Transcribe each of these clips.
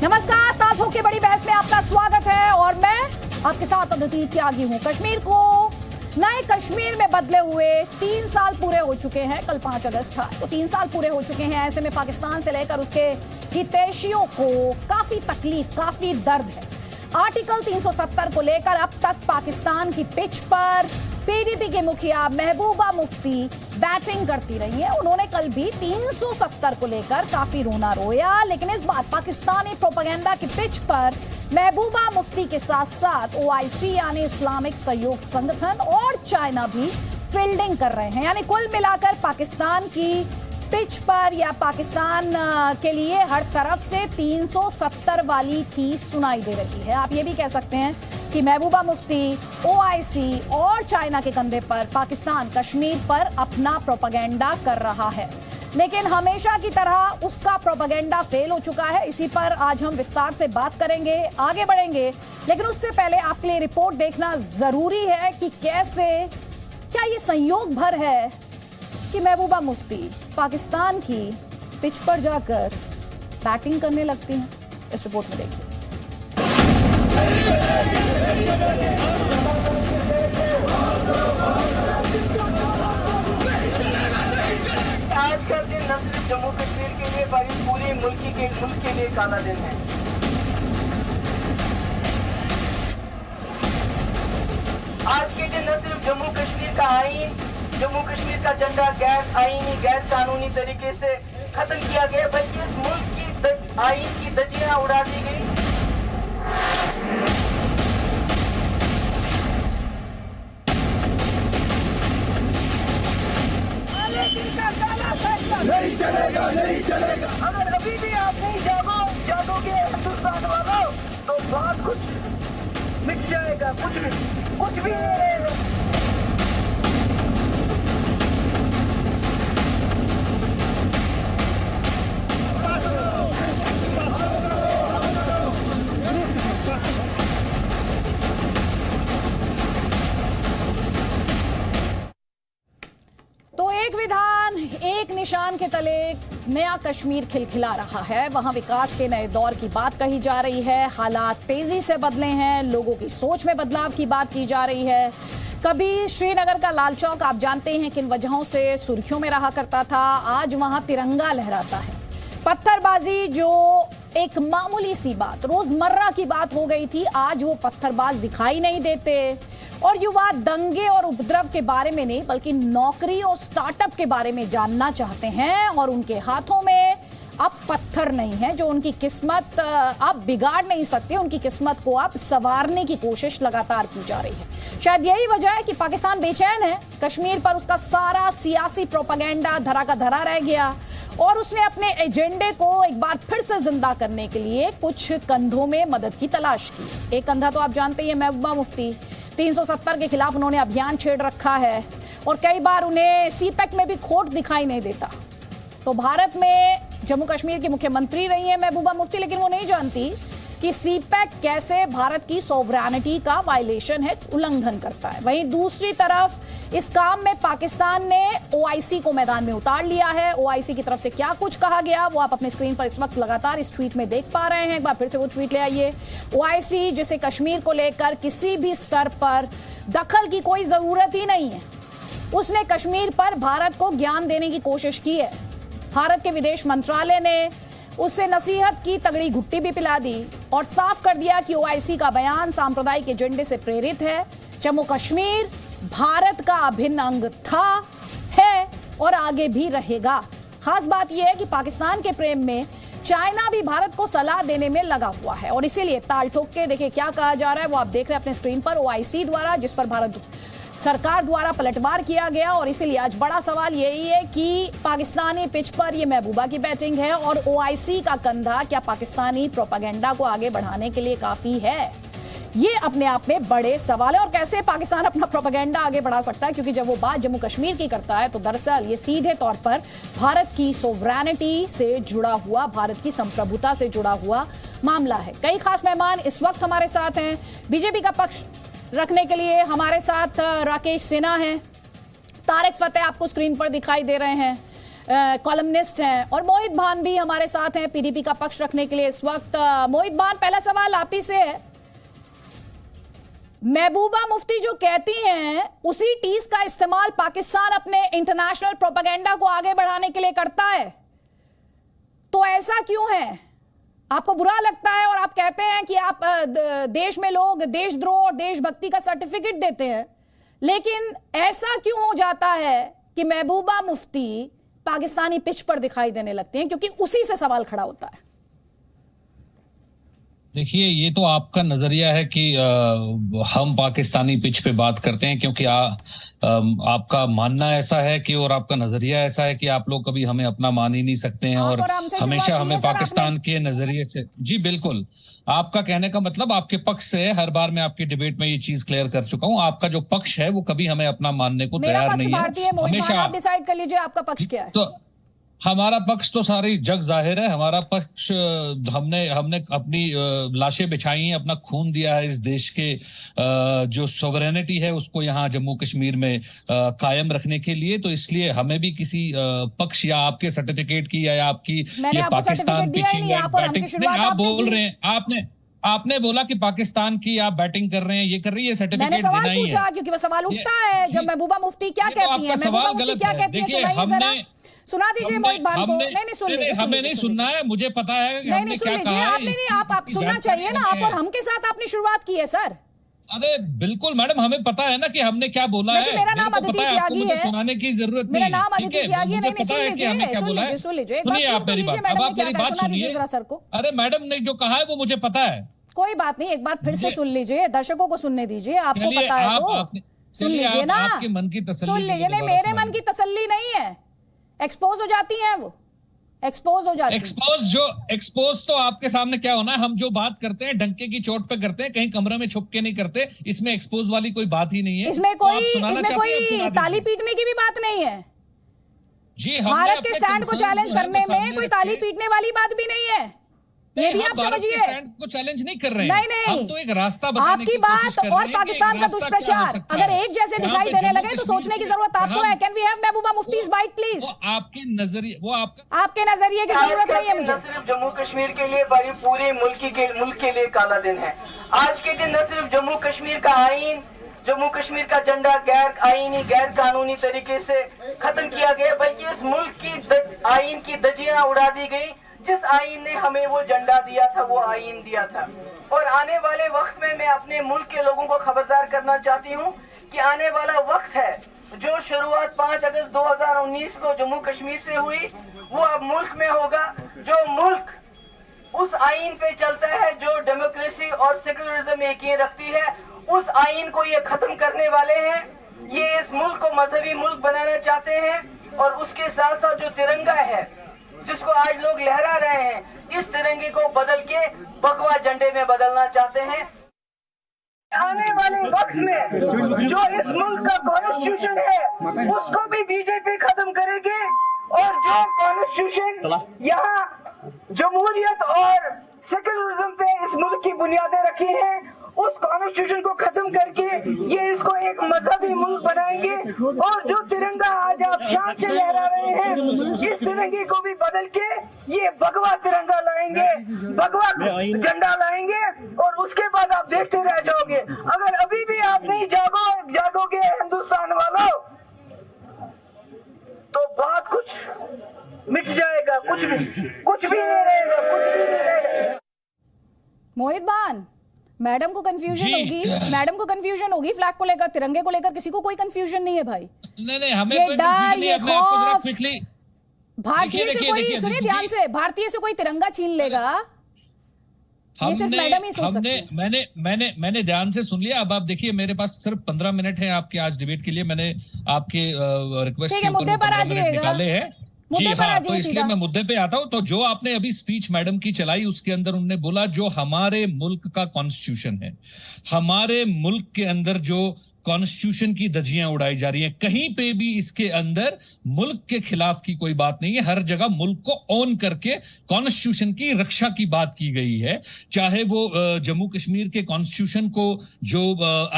नमस्कार, ताल ठोक के बड़ी बहस में आपका स्वागत है और मैं आपके साथ अदिति त्यागी हूं। कश्मीर को नए कश्मीर में बदले हुए 3 साल पूरे हो चुके हैं। कल 5 अगस्त था, तो 3 साल पूरे हो चुके हैं। ऐसे में पाकिस्तान से लेकर उसके हितैषियों को काफी तकलीफ, काफी दर्द है। आर्टिकल 370 को लेकर अब तक पाकिस्तान की पिच पर पीडीपी के मुखिया महबूबा मुफ्ती बैटिंग करती रही है। उन्होंने कल भी 370 को लेकर काफी रोना रोया, लेकिन इस बार पाकिस्तानी प्रोपेगेंडा की पिच पर महबूबा मुफ्ती के साथ साथ ओआईसी यानी इस्लामिक सहयोग संगठन और चाइना भी फील्डिंग कर रहे हैं। यानी कुल मिलाकर पाकिस्तान की पिच पर या पाकिस्तान के लिए हर तरफ से 370 वाली टीस सुनाई दे रही है। आप ये भी कह सकते हैं कि महबूबा मुफ्ती, ओआईसी और चाइना के कंधे पर पाकिस्तान कश्मीर पर अपना प्रोपेगेंडा कर रहा है, लेकिन हमेशा की तरह उसका प्रोपेगेंडा फेल हो चुका है। इसी पर आज हम विस्तार से बात करेंगे, आगे बढ़ेंगे, लेकिन उससे पहले आपके लिए रिपोर्ट देखना जरूरी है कि कैसे, क्या ये संयोग भर है कि महबूबा मुफ्ती पाकिस्तान की पिच पर जाकर बैटिंग करने लगती हैं। इस रिपोर्ट में देखिए। आज का दिन न सिर्फ जम्मू कश्मीर के लिए बल्कि पूरे मुल्क के लिए काला दिन है। आज के दिन न सिर्फ जम्मू कश्मीर का आईन, जम्मू कश्मीर का झंडा गैर आईनी, गैर कानूनी तरीके से खत्म किया गया, बल्कि इस मुल्क की आईन की धज्जियां उड़ा दी गई। नहीं चलेगा, नहीं चलेगा। अगर अभी भी आप नहीं जागोगे हिंदुस्तान वालों, तो बहुत कुछ मिट जाएगा। कुछ भी नहीं रहेगा। तो एक विधान, एक निशान के तले नया कश्मीर खिलखिला रहा है। वहां विकास के नए दौर की बात कही जा रही है। हालात तेजी से बदले हैं, लोगों की सोच में बदलाव की बात की जा रही है। कभी श्रीनगर का लाल चौक आप जानते हैं किन वजहों से सुर्खियों में रहा करता था, आज वहां तिरंगा लहराता है। पत्थरबाजी जो एक मामूली सी बात, रोजमर्रा की बात हो गई थी, आज वो पत्थरबाज दिखाई नहीं देते। और युवा दंगे और उपद्रव के बारे में नहीं बल्कि नौकरी और स्टार्टअप के बारे में जानना चाहते हैं। और उनके हाथों में अब पत्थर नहीं है जो उनकी किस्मत आप बिगाड़ नहीं सकते, उनकी किस्मत को आप संवारने की कोशिश लगातार की जा रही है। शायद यही वजह है कि पाकिस्तान बेचैन है। कश्मीर पर उसका सारा सियासी प्रोपेगेंडा धरा का धरा रह गया और उसने अपने एजेंडे को एक बार फिर से जिंदा करने के लिए कुछ कंधों में मदद की तलाश की। एक कंधा तो आप जानते ही हैं, महबूबा मुफ्ती। 370 के खिलाफ उन्होंने अभियान छेड़ रखा है और कई बार उन्हें सीपैक में भी खोट दिखाई नहीं देता। तो भारत में जम्मू कश्मीर की मुख्यमंत्री रही है महबूबा मुफ्ती, लेकिन वो नहीं जानती कि सीपैक कैसे भारत की सोवरेनिटी का वायलेशन है, उल्लंघन करता है। वहीं दूसरी तरफ इस काम में पाकिस्तान ने ओआईसी को मैदान में उतार लिया है। ओआईसी की तरफ से क्या कुछ कहा गया वो आप अपने स्क्रीन पर इस वक्त लगातार इस ट्वीट में देख पा रहे हैं। एक बार फिर से वो ट्वीट ले आइए। ओआईसी जिसे कश्मीर को लेकर किसी भी स्तर पर दखल की कोई जरूरत ही नहीं है, उसने कश्मीर पर भारत को ज्ञान देने की कोशिश की है। भारत के विदेश मंत्रालय ने उससे नसीहत की तगड़ी घुट्टी भी पिला दी और साफ कर दिया कि ओआईसी का बयान सांप्रदायिक एजेंडे से प्रेरित है। जम्मू कश्मीर भारत का अभिन्न अंग था, है और आगे भी रहेगा। खास बात यह है कि पाकिस्तान के प्रेम में चाइना भी भारत को सलाह देने में लगा हुआ है और इसीलिए ताल ठोक के देखिए क्या कहा जा रहा है वो आप देख रहे हैं अपने स्क्रीन पर। ओआईसी द्वारा, जिस पर भारत सरकार द्वारा पलटवार किया गया और इसीलिए आज बड़ा सवाल यही है कि पाकिस्तानी पिच पर ये महबूबा की बैटिंग है और ओआईसी का कंधा क्या पाकिस्तानी प्रोपेगेंडा को आगे बढ़ाने के लिए काफी है? ये अपने आप में बड़े सवाल है। और कैसे पाकिस्तान अपना प्रोपेगेंडा आगे बढ़ा सकता है, क्योंकि जब वो बात जम्मू कश्मीर की करता है तो दरअसल ये सीधे तौर पर भारत की सोवरेनिटी से जुड़ा हुआ, भारत की संप्रभुता से जुड़ा हुआ मामला है। कई खास मेहमान इस वक्त हमारे साथ हैं। बीजेपी का पक्ष रखने के लिए हमारे साथ राकेश सिन्हा हैं, तारिक फतेह आपको स्क्रीन पर दिखाई दे रहे हैं, कॉलमनिस्ट हैं, और मोहित भान भी हमारे साथ हैं पीडीपी का पक्ष रखने के लिए इस वक्त। मोहित भान, पहला सवाल आप ही से है। महबूबा मुफ्ती जो कहती हैं उसी टीज का इस्तेमाल पाकिस्तान अपने इंटरनेशनल प्रोपेगेंडा को आगे बढ़ाने के लिए करता है, तो ऐसा क्यों है? आपको बुरा लगता है और आप कहते हैं कि आप देश में लोग देशद्रोह और देशभक्ति का सर्टिफिकेट देते हैं, लेकिन ऐसा क्यों हो जाता है कि महबूबा मुफ्ती पाकिस्तानी पिच पर दिखाई देने लगते हैं? क्योंकि उसी से सवाल खड़ा होता है। देखिए, ये तो आपका नजरिया है कि हम पाकिस्तानी पिच पे बात करते हैं क्योंकि आपका मानना ऐसा है कि, और आपका नजरिया ऐसा है कि आप लोग कभी हमें अपना मान ही नहीं सकते हैं और हमेशा हमें पाकिस्तान के नजरिए से। जी बिल्कुल, आपका कहने का मतलब आपके पक्ष से है। हर बार मैं आपकी डिबेट में ये चीज क्लियर कर चुका हूँ, आपका जो पक्ष है वो कभी हमें अपना मानने को तैयार नहीं है। हमेशा आप डिसाइड कर लीजिए आपका पक्ष क्या है। तो हमारा पक्ष तो सारी जग जाहिर है। हमारा पक्ष, हमने अपनी लाशें बिछाई हैं, अपना खून दिया है इस देश के जो सॉवरेनिटी है उसको यहाँ जम्मू कश्मीर में कायम रखने के लिए। तो इसलिए हमें भी किसी पक्ष या आपके सर्टिफिकेट की या आपकी ये पाकिस्तान पिचिंग या बैटिंग, आप बोल रहे हैं, आपने बोला कि पाकिस्तान की आप बैटिंग कर रहे हैं, ये कर रही है, सर्टिफिकेट देना ही है। मैंने सवाल पूछा क्योंकि वो सवाल उठता है जब महबूबा मुफ्ती क्या कहती है, महबूबा मुफ्ती क्या कहती है, सुनाइए जरा, सुना दीजिए मोहित भान को। नहीं सुन लीजिए, हमें नहीं सुनना है, मुझे पता है कि नहीं सुन लीजिए, आपने नहीं, आप सुनना चाहिए ना, आप और हम के साथ आपने शुरुआत की है सर। अरे बिल्कुल मैडम, हमें पता है ना कि हमने क्या बोला है। मेरा नाम अदिति त्यागी है, सुनाने की जरूरत नहीं। मेरा नाम अदिति त्यागी है। नहीं सुन लीजिए, सुन लीजिए, सुनिए आप मेरी बात, अब आप मेरी बात सुनिए जरा सर को। अरे मैडम ने जो कहा है वो मुझे पता है। कोई बात नहीं, एक बार फिर से सुन लीजिए, दर्शकों को सुनने दीजिए, आपको पता है तो सुन लीजिए ना, आपके मन की तसल्ली सुन लीजिए। नहीं, मेरे मन की तसल्ली नहीं है, एक्सपोज हो जाती है वो, एक्सपोज हो जाती है। एक्सपोज तो आपके सामने क्या होना है, हम जो बात करते हैं डंके की चोट पे करते हैं, कहीं कमरे में छुप के नहीं करते। इसमें एक्सपोज वाली कोई बात ही नहीं है। इसमें कोई ताली पीटने की भी बात नहीं है जी। भारत के स्टैंड को चैलेंज करने में कोई ताली पीटने वाली बात भी नहीं है, ये भी आप समझिए। को चैलेंज नहीं कर रहे हैं, नहीं हम तो एक रास्ता बताने आपकी बात और पाकिस्तान का दुष्प्रचार अगर एक जैसे दिखाई देने लगे तो सोचने की जरूरत आपको है। Can we have Mehbooba Mufti's bite please? आपके नजरिए, वो आपके नजरिए की जरूरत नहीं है मुझे। न सिर्फ जम्मू कश्मीर के लिए बल्कि पूरे मुल्क के लिए काला दिन है। आज के दिन न सिर्फ जम्मू कश्मीर का आईन, जम्मू कश्मीर का झंडा गैर आईनी गैर कानूनी तरीके से खत्म किया गया, बल्कि इस मुल्क की आईन की धज्जियां उड़ा दी गई। जिस आईन ने हमें वो झंडा दिया था, वो आईन दिया था। और आने वाले वक्त में मैं अपने मुल्क के लोगों को खबरदार करना चाहती हूँ कि आने वाला वक्त है, जो शुरुआत 5 अगस्त 2019 को जम्मू कश्मीर से हुई, वो अब मुल्क में होगा। जो मुल्क उस आईन पे चलता है जो डेमोक्रेसी और सेक्युलरिज्म यकीन रखती है, उस आईन को ये खत्म करने वाले हैं। ये इस मुल्क को मजहबी मुल्क बनाना चाहते हैं, और उसके साथ साथ जो तिरंगा है जिसको आज लोग लहरा रहे हैं, इस तिरंगे को बदल के भगवा झंडे में बदलना चाहते हैं। आने वाले वक्त में जो इस मुल्क का कॉन्स्टिट्यूशन है उसको भी बीजेपी खत्म करेगी, और जो कॉन्स्टिट्यूशन यहाँ जमहूरियत और सेक्युलरिज्म पे इस मुल्क की बुनियादें रखी हैं, उस कॉन्स्टिट्यूशन को खत्म करके ये इसको एक मजहबी मुल्क बनाएंगे। और जो तिरंगा आज आप शान से लहरा रहे हैं, इस तिरंगे को भी बदल के ये भगवा तिरंगा लाएंगे, भगवा झंडा लाएंगे, और उसके बाद आप देखते रह जाओगे। अगर अभी भी आप नहीं जागोगे हिंदुस्तान वालों, तो बहुत कुछ मिट जाएगा, कुछ भी नहीं रहेगा। मोहित भान, मैडम को कंफ्यूजन होगी, फ्लैग को लेकर, तिरंगे को लेकर किसी को कोई कंफ्यूजन नहीं है भाई। नहीं, हमें ये डर, ये खौफ, भारतीय से कोई, सुनिए ध्यान से, भारतीय से कोई तिरंगा छीन लेगा, ये सिर्फ मैडम ही सोच सकती है। मैंने ध्यान से सुन लिया। अब आप देखिए, मेरे पास सिर्फ 15 मिनट है आपके आज डिबेट के लिए। मैंने आपके रिक्वेस्ट के ऊपर 15 मिनट निकाले हैं। जी हाँ, तो इसलिए मैं मुद्दे पे आता हूं। तो जो आपने अभी स्पीच मैडम की चलाई, उसके अंदर उन्होंने बोला जो हमारे मुल्क का कॉन्स्टिट्यूशन है, हमारे मुल्क के अंदर जो कॉन्स्टिट्यूशन की धज्जियां उड़ाई जा रही हैं। कहीं पे भी इसके अंदर मुल्क के खिलाफ की कोई बात नहीं है। हर जगह मुल्क को ऑन करके कॉन्स्टिट्यूशन की रक्षा की बात की गई है। चाहे वो जम्मू कश्मीर के कॉन्स्टिट्यूशन को जो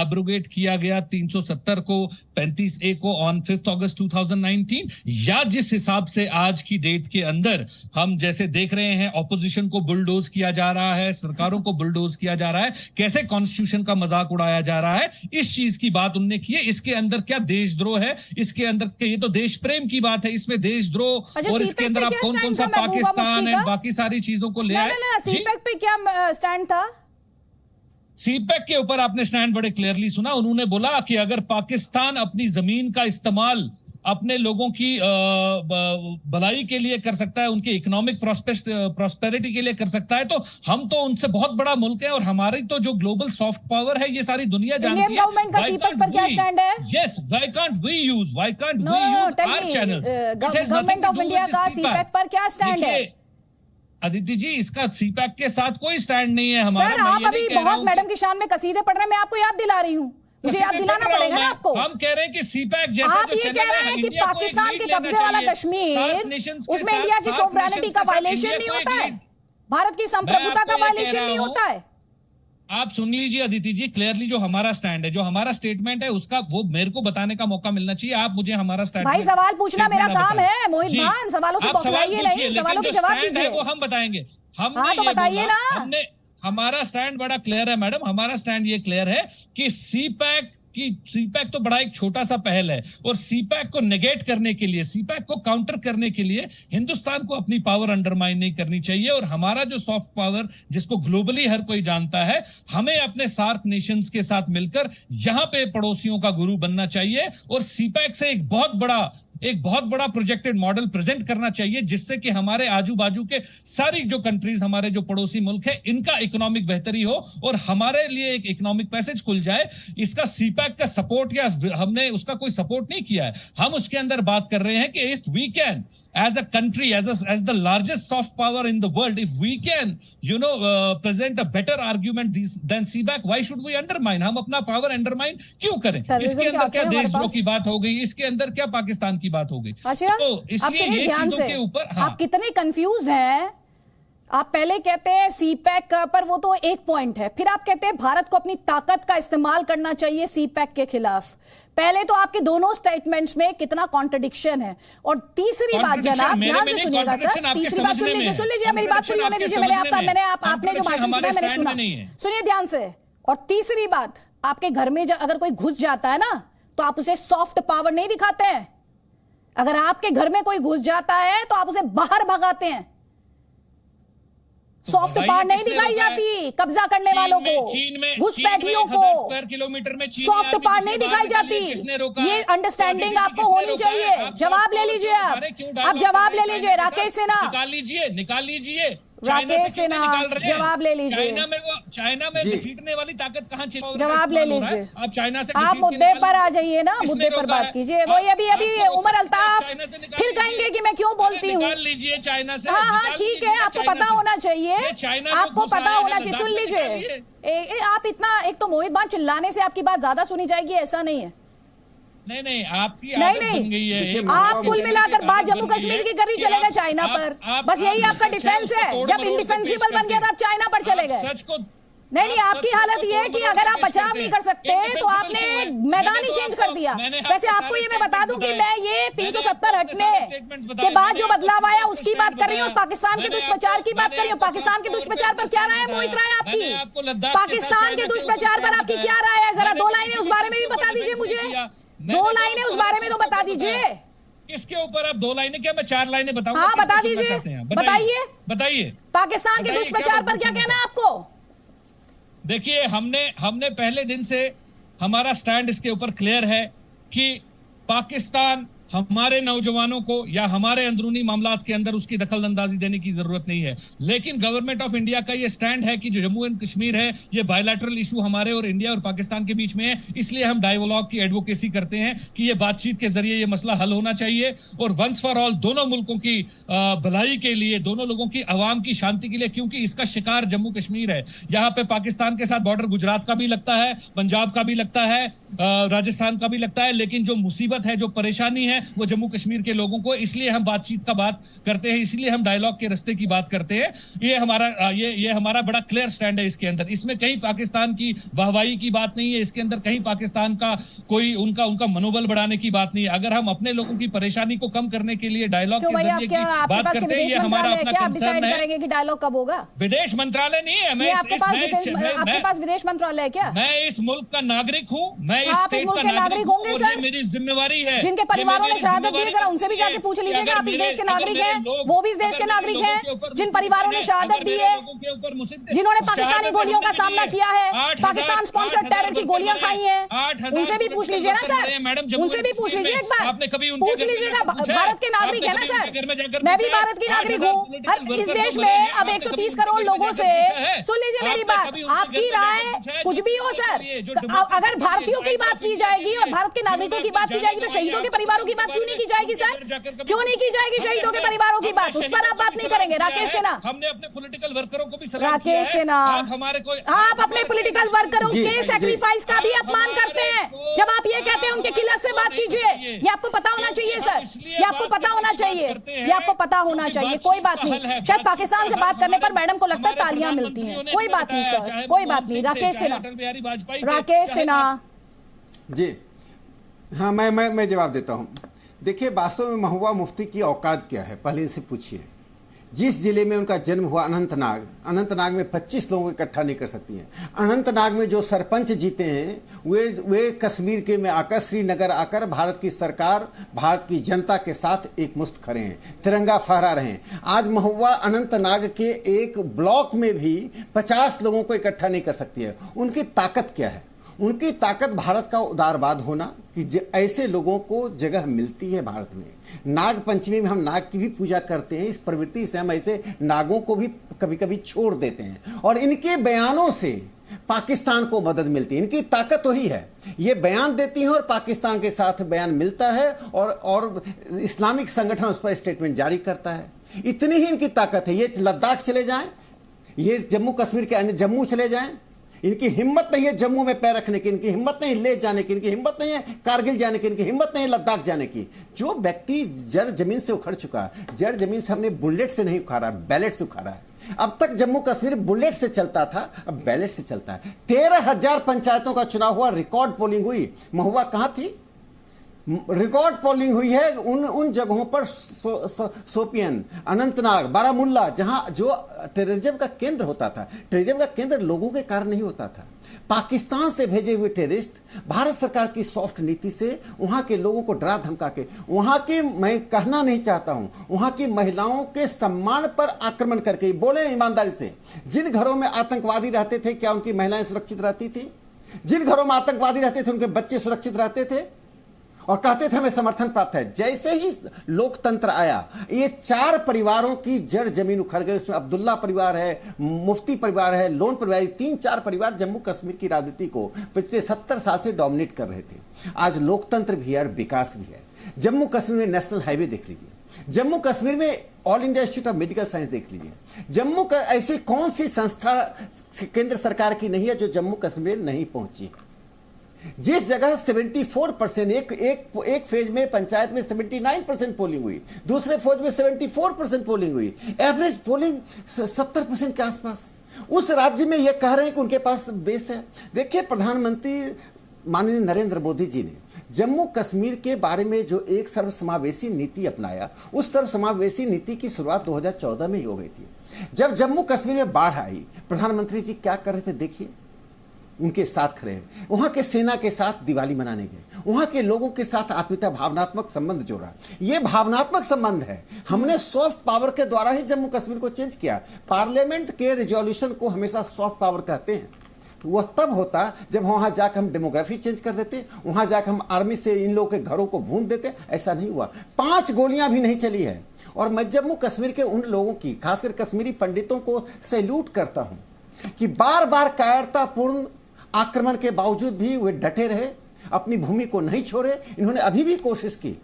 एब्रोगेट किया गया 370 को 35A को ऑन 5 अगस्त 2019, या जिस हिसाब से आज की डेट के अंदर हम जैसे देख रहे हैं ऑपोजिशन को बुलडोज किया जा रहा है, सरकारों को बुलडोज किया जा रहा है, कैसे कॉन्स्टिट्यूशन का मजाक उड़ाया जा रहा है, इस चीज की बात उन्होंने की है। इसके अंदर क्या देशद्रोह है? इसके अंदर ये तो देश प्रेम की बात है, इसमें देशद्रोह और इसके अंदर आप कौन कौन सा पाकिस्तान है बाकी सारी चीजों को ले आए। सीपैक पे क्या स्टैंड था? सीपैक के ऊपर आपने स्टैंड बड़े क्लियरली सुना। उन्होंने बोला कि अगर पाकिस्तान अपनी जमीन का इस्तेमाल अपने लोगों की भलाई के लिए कर सकता है, उनकी इकोनॉमिक प्रॉस्पेरिटी के लिए कर सकता है, तो हम तो उनसे बहुत बड़ा मुल्क है और हमारी तो जो ग्लोबल सॉफ्ट पावर है ये सारी दुनिया जानती है। इंडियन गवर्नमेंट का सीपैक पर क्या स्टैंड है? Yes, why can't we use our channel? Government of India का सीपैक पर क्या स्टैंड है? अदिति जी, इसका सीपैक के साथ कोई स्टैंड नहीं है हमारा। सर, आप अभी बहुत मैडम की शान में कसीदे पढ़ रहे हैं, मैं आपको याद दिला रही हूँ। मुझे याद दिलाना पड़ेगा ना आपको। हम कह रहे हैं कि सीपैक जैसा आप ये कह रहे हैं कि पाकिस्तान के कब्जे वाला कश्मीर, उसमें इंडिया की सोवरेनिटी का वायलेशन नहीं होता है, भारत की संप्रभुता का वायलेशन नहीं होता है। आप सुन लीजिए अदिति जी, क्लियरली जो हमारा स्टैंड है, जो हमारा स्टेटमेंट है, उसका वो मेरे को बताने का मौका मिलना चाहिए। आप मुझे हमारा स्टैंड, भाई सवाल पूछना मेरा काम है मोहित भान, सवालों से बौखलाइए नहीं, सवालों के जवाब दीजिए। वो हम बताएंगे। हाँ तो बताइए ना। हमने हमारा स्टैंड बड़ा क्लियर है मैडम। हमारा स्टैंड ये क्लियर है कि सीपैक तो बड़ा एक छोटा सा पहल है और सीपैक को नेगेट करने के लिए, सीपैक को काउंटर करने के लिए हिंदुस्तान को अपनी पावर अंडरमाइन नहीं करनी चाहिए। और हमारा जो सॉफ्ट पावर जिसको ग्लोबली हर कोई जानता है, हमें अपने सार्क नेशंस के साथ मिलकर यहां पे पड़ोसियों का गुरु बनना चाहिए और सीपैक से एक बहुत बड़ा प्रोजेक्टेड मॉडल प्रेजेंट करना चाहिए, जिससे कि हमारे आजू बाजू के सारी जो कंट्रीज, हमारे जो पड़ोसी मुल्क है, इनका इकोनॉमिक बेहतरी हो और हमारे लिए एक इकोनॉमिक पैसेज खुल जाए। इसका सीपैक का सपोर्ट या हमने उसका कोई सपोर्ट नहीं किया है। हम उसके अंदर बात कर रहे हैं कि if we can as a country, as the largest soft power in the world, if we can present a better argument than CPAC, why should we undermine? हम अपना पावर अंडरमाइन क्यों करें? इसके अंदर क्या देशद्रोह की बात हो गई? इसके अंदर क्या पाकिस्तान की बात हो गई? अच्छा, तो इसलिए ये चीजों के ऊपर आप कितने कंफ्यूज हैं। आप पहले कहते हैं सीपैक पर, वो तो एक पॉइंट है, फिर आप कहते हैं भारत को अपनी ताकत का इस्तेमाल करना चाहिए सीपैक के खिलाफ। पहले तो आपके दोनों स्टेटमेंट्स में कितना कॉन्ट्रडिक्शन है। और तीसरी बात जनाब, ध्यान से सुनिएगा सर, तीसरी बात सुन लीजिए, मेरी बात पूरी होने दीजिए। आपने जो भाषण सुना मैंने सुना, सुनिए ध्यान से। और तीसरी बात, आपके घर में अगर कोई घुस जाता है ना, तो आप उसे सॉफ्ट पावर नहीं दिखाते हैं। अगर आपके घर में कोई घुस जाता है तो आप उसे बाहर भगाते हैं। सॉफ्ट पावर नहीं दिखाई जाती कब्जा करने वालों को, घुसपैठियों को किलोमीटर में सॉफ्ट पावर नहीं दिखाई जाती। ये अंडरस्टैंडिंग आपको होनी चाहिए। जवाब ले लीजिए, आप जवाब ले लीजिए। राकेश सिन्हा निकाल लीजिए राकेश सिन्हा जवाब ले लीजिए। चाइना में जीतने वाली ताकत कहाँ चली? जवाब ले लीजिए। आप चाइना से, आप मुद्दे पर आ जाइए ना, मुद्दे पर बात कीजिए। वही अभी उमर अल्ताफ फिर कहेंगे कि मैं क्यों बोलती हूँ। लीजिए चाइना से। हाँ ठीक है, आपको पता होना चाहिए, आपको पता होना चाहिए। सुन लीजिए, आप इतना, एक तो मोहित भान चिल्लाने से आपकी बात ज्यादा सुनी जाएगी, ऐसा नहीं है। नहीं आपकी आदत बन गई है। आप कुल मिलाकर बात जम्मू कश्मीर की करी चले गए चाइना पर, बस यही आपका डिफेंस है। जब इंडिफेंसिबल बन गया था, आप चाइना पर चले गए। नहीं, आपकी हालत ये है कि अगर आप बचाव नहीं कर सकते तो आपने मैदान ही चेंज कर दिया। वैसे आपको ये मैं बता दूं कि मैं ये 370 हटने के बाद जो बदलाव आया उसकी बात कर रही हूँ, पाकिस्तान के दुष्प्रचार की बात कर रही हूँ। पाकिस्तान के दुष्प्रचार पर क्या राय है मोहित राय आपकी? पाकिस्तान के दुष्प्रचार पर आपकी क्या राय है? जरा 2 लाइनें उस बारे में भी बता दीजिए मुझे। 2 लाइनें उस बारे में तो बता दीजिए। किसके ऊपर? आप 2 लाइनें क्या, मैं 4 लाइनें बताऊंगा? हाँ बता दीजिए, बताइए। पाकिस्तान के दुष्प्रचार पर क्या कहना है आपको? देखिए, हमने पहले दिन से हमारा स्टैंड इसके ऊपर क्लियर है कि पाकिस्तान हमारे नौजवानों को या हमारे अंदरूनी मामलात के अंदर उसकी दखलंदाजी देने की जरूरत नहीं है। लेकिन गवर्नमेंट ऑफ इंडिया का ये स्टैंड है कि जो जम्मू एंड कश्मीर है, ये बायलैटरल इशू हमारे और इंडिया और पाकिस्तान के बीच में है। इसलिए हम डायलॉग की एडवोकेसी करते हैं कि ये बातचीत के जरिए ये मसला हल होना चाहिए और वंस फॉर ऑल दोनों मुल्कों की भलाई के लिए, दोनों लोगों की आवाम की शांति के लिए, क्योंकि इसका शिकार जम्मू कश्मीर है। यहाँ पे पाकिस्तान के साथ बॉर्डर गुजरात का भी लगता है, पंजाब का भी लगता है, राजस्थान का भी लगता है, लेकिन जो मुसीबत है, जो परेशानी है, वो जम्मू कश्मीर के लोगों को, इसलिए हम बातचीत का बात करते हैं, इसलिए हम डायलॉग के रास्ते की बात करते हैं। ये हमारा बड़ा क्लियर स्टैंड है इसके अंदर। इसमें कहीं पाकिस्तान की वाहवाही की बात नहीं है, इसके अंदर कहीं पाकिस्तान का कोई उनका मनोबल बढ़ाने की बात नहीं है। अगर हम अपने लोगों की परेशानी को कम करने के लिए डायलॉग के जरिए की बात करते हैं, ये हमारा अपना कंसर्न है। कि डायलॉग कब होगा? विदेश मंत्रालय नहीं है, आपके पास विदेश मंत्रालय है क्या? मैं इस मुल्क का नागरिक हूँ, मैं आप इस मुल्क के नागरिक होंगे सर, मेरी जिम्मेवारी है। जिनके परिवारों ने शहादत दी, जरा उनसे भी जाके पूछ लीजिएगा, आप इस देश के नागरिक हैं, वो भी इस देश के नागरिक हैं। जिन परिवारों ने शहादत दी है, जिन्होंने पाकिस्तानी गोलियों का सामना किया है, पाकिस्तान स्पॉन्सर्ड टेरर की गोलियां खाई हैं, उनसे भी पूछ लीजिए ना सर, उनसे भी पूछ लीजिए, एक बार पूछ लीजिएगा। भारत के नागरिक है ना सर, मैं भी भारत की नागरिक हूँ। इस देश में अब 130 करोड़ लोगों से, सुन लीजिए मेरी बात, आपकी राय कुछ भी हो सर, अगर भारतीयों की बात की जाएगी और भारत के नागरिकों की बात की जाएगी तो शहीदों के परिवारों की बात क्यों नहीं की जाएगी सर? क्यों नहीं की जाएगी शहीदों के परिवारों की बात? उस पर आप बात नहीं करेंगे? राकेश सिन्हा, हमने अपने पॉलिटिकल वर्करों को भी राकेश सिन्हा, आप अपने पॉलिटिकल वर्करों के सैक्रिफाइस का भी अपमान करते हैं। जब आप ये कहते हैं उनके किला से बात कीजिए, ये आपको पता होना चाहिए सर, ये आपको पता होना चाहिए, ये आपको पता होना चाहिए। कोई बात नहीं, शायद पाकिस्तान से बात करने पर मैडम को लगता है तालियां मिलती हैं, कोई बात नहीं सर, कोई बात नहीं। राकेश सिन्हा, राकेश सिन्हा जी, हाँ मैं जवाब देता हूँ। देखिए, वास्तव में महबूबा मुफ्ती की औकात क्या है, पहले इनसे पूछिए। जिस जिले में उनका जन्म हुआ, अनंतनाग में 25 लोगों को इकट्ठा नहीं कर सकती हैं। अनंतनाग में जो सरपंच जीते हैं वे कश्मीर के में आकर, श्रीनगर आकर भारत की सरकार, भारत की जनता के साथ एक मुश्त खड़े हैं, तिरंगा फहरा रहे हैं। आज महबूबा अनंतनाग के एक ब्लॉक में भी 50 लोगों को इकट्ठा नहीं कर सकती है। उनकी ताकत क्या है? उनकी ताकत भारत का उदारवाद होना, कि ऐसे लोगों को जगह मिलती है भारत में। नाग पंचमी में हम नाग की भी पूजा करते हैं, इस प्रवृत्ति से हम ऐसे नागों को भी कभी कभी छोड़ देते हैं, और इनके बयानों से पाकिस्तान को मदद मिलती है। इनकी ताकत वही है, ये बयान देती है और पाकिस्तान के साथ बयान मिलता है, और इस्लामिक संगठन उस पर स्टेटमेंट जारी करता है। इतनी ही इनकी ताकत है। ये लद्दाख चले जाएं, ये जम्मू कश्मीर के अन्य जम्मू चले जाएं, इनकी हिम्मत नहीं है जम्मू में पैर रखने की, इनकी हिम्मत नहीं लेह जाने की, इनकी हिम्मत नहीं है कारगिल जाने की, इनकी हिम्मत नहीं है लद्दाख जाने की। जो व्यक्ति जड़ जमीन से उखड़ चुका, जड़ जमीन से हमने बुलेट से नहीं उखाड़ा, बैलेट से उखाड़ा है। अब तक जम्मू कश्मीर बुलेट से चलता था, अब बैलेट से चलता है। 13,000 पंचायतों का चुनाव हुआ, रिकॉर्ड पोलिंग हुई। महबूबा कहां थी? रिकॉर्ड पोलिंग हुई है उन जगहों पर, शोपियन, अनंतनाग, बारामुल्ला, जहां जो टेररिज्म का केंद्र होता था। टेररिज्म का केंद्र लोगों के कारण नहीं होता था। पाकिस्तान से भेजे हुए टेररिस्ट भारत सरकार की सॉफ्ट नीति से वहां के लोगों को डरा धमका के, वहां के, मैं कहना नहीं चाहता हूं, वहां की महिलाओं के सम्मान पर आक्रमण करके, बोले ईमानदारी से, जिन घरों में आतंकवादी रहते थे क्या उनकी महिलाएं सुरक्षित रहती थी? जिन घरों में आतंकवादी रहते थे उनके बच्चे सुरक्षित रहते थे? और कहते थे हमें समर्थन प्राप्त है। जैसे ही लोकतंत्र आया, ये 4 परिवारों की जड़ जमीन उखड़ गई। उसमें अब्दुल्ला परिवार है, मुफ्ती परिवार है, लोन परिवार, 3-4 परिवार जम्मू कश्मीर की राजनीति को पिछले 70 साल से डोमिनेट कर रहे थे। आज लोकतंत्र भी है और विकास भी है। जम्मू कश्मीर में नेशनल हाईवे देख लीजिए, जम्मू कश्मीर में all India institute of medical science देख लीजिए। जम्मू का ऐसी कौन सी संस्था केंद्र सरकार की नहीं है जो जम्मू कश्मीर नहीं पहुंची? जिस जगह 74%, एक फेज में पंचायत में 79% पोलिंग हुई, दूसरे फेज में 74% पोलिंग हुई, एवरेज पोलिंग 70% के आसपास। उस राज्य में यह कह रहे हैं कि उनके पास बेस है। देखिए, प्रधानमंत्री माननीय नरेंद्र मोदी जी ने जम्मू कश्मीर के बारे में जो एक सर्वसमावेशी नीति अपनाया, उस सर्वसमावेशी नीति की शुरुआत 2014 में ही हो गई थी। जब जम्मू कश्मीर में बाढ़ आई, प्रधानमंत्री जी क्या कर रहे थे? देखिए, उनके साथ खड़े हैं, वहां के सेना के साथ दिवाली मनाने गए, वहां के लोगों के साथ आत्मीयता, भावनात्मक संबंध जोड़ा। ये भावनात्मक संबंध है। हमने सॉफ्ट पावर के द्वारा ही जम्मू कश्मीर को चेंज किया। पार्लियामेंट के रिजोल्यूशन को हमेशा सॉफ्ट पावर कहते हैं। वह तब होता जब वहां जाकर हम डेमोग्राफी चेंज कर देते, वहां जाकर हम आर्मी से इन लोगों के घरों को भून देते। ऐसा नहीं हुआ। 5 गोलियां भी नहीं चली है। और मैं जम्मू कश्मीर के उन लोगों की, खासकर कश्मीरी पंडितों को सैल्यूट करता हूं कि बार बार कायरतापूर्ण आक्रमण के बावजूद भी वे डटे रहे, अपनी भूमि को नहीं छोड़े। इन्होंने अभी भी कोशिश की,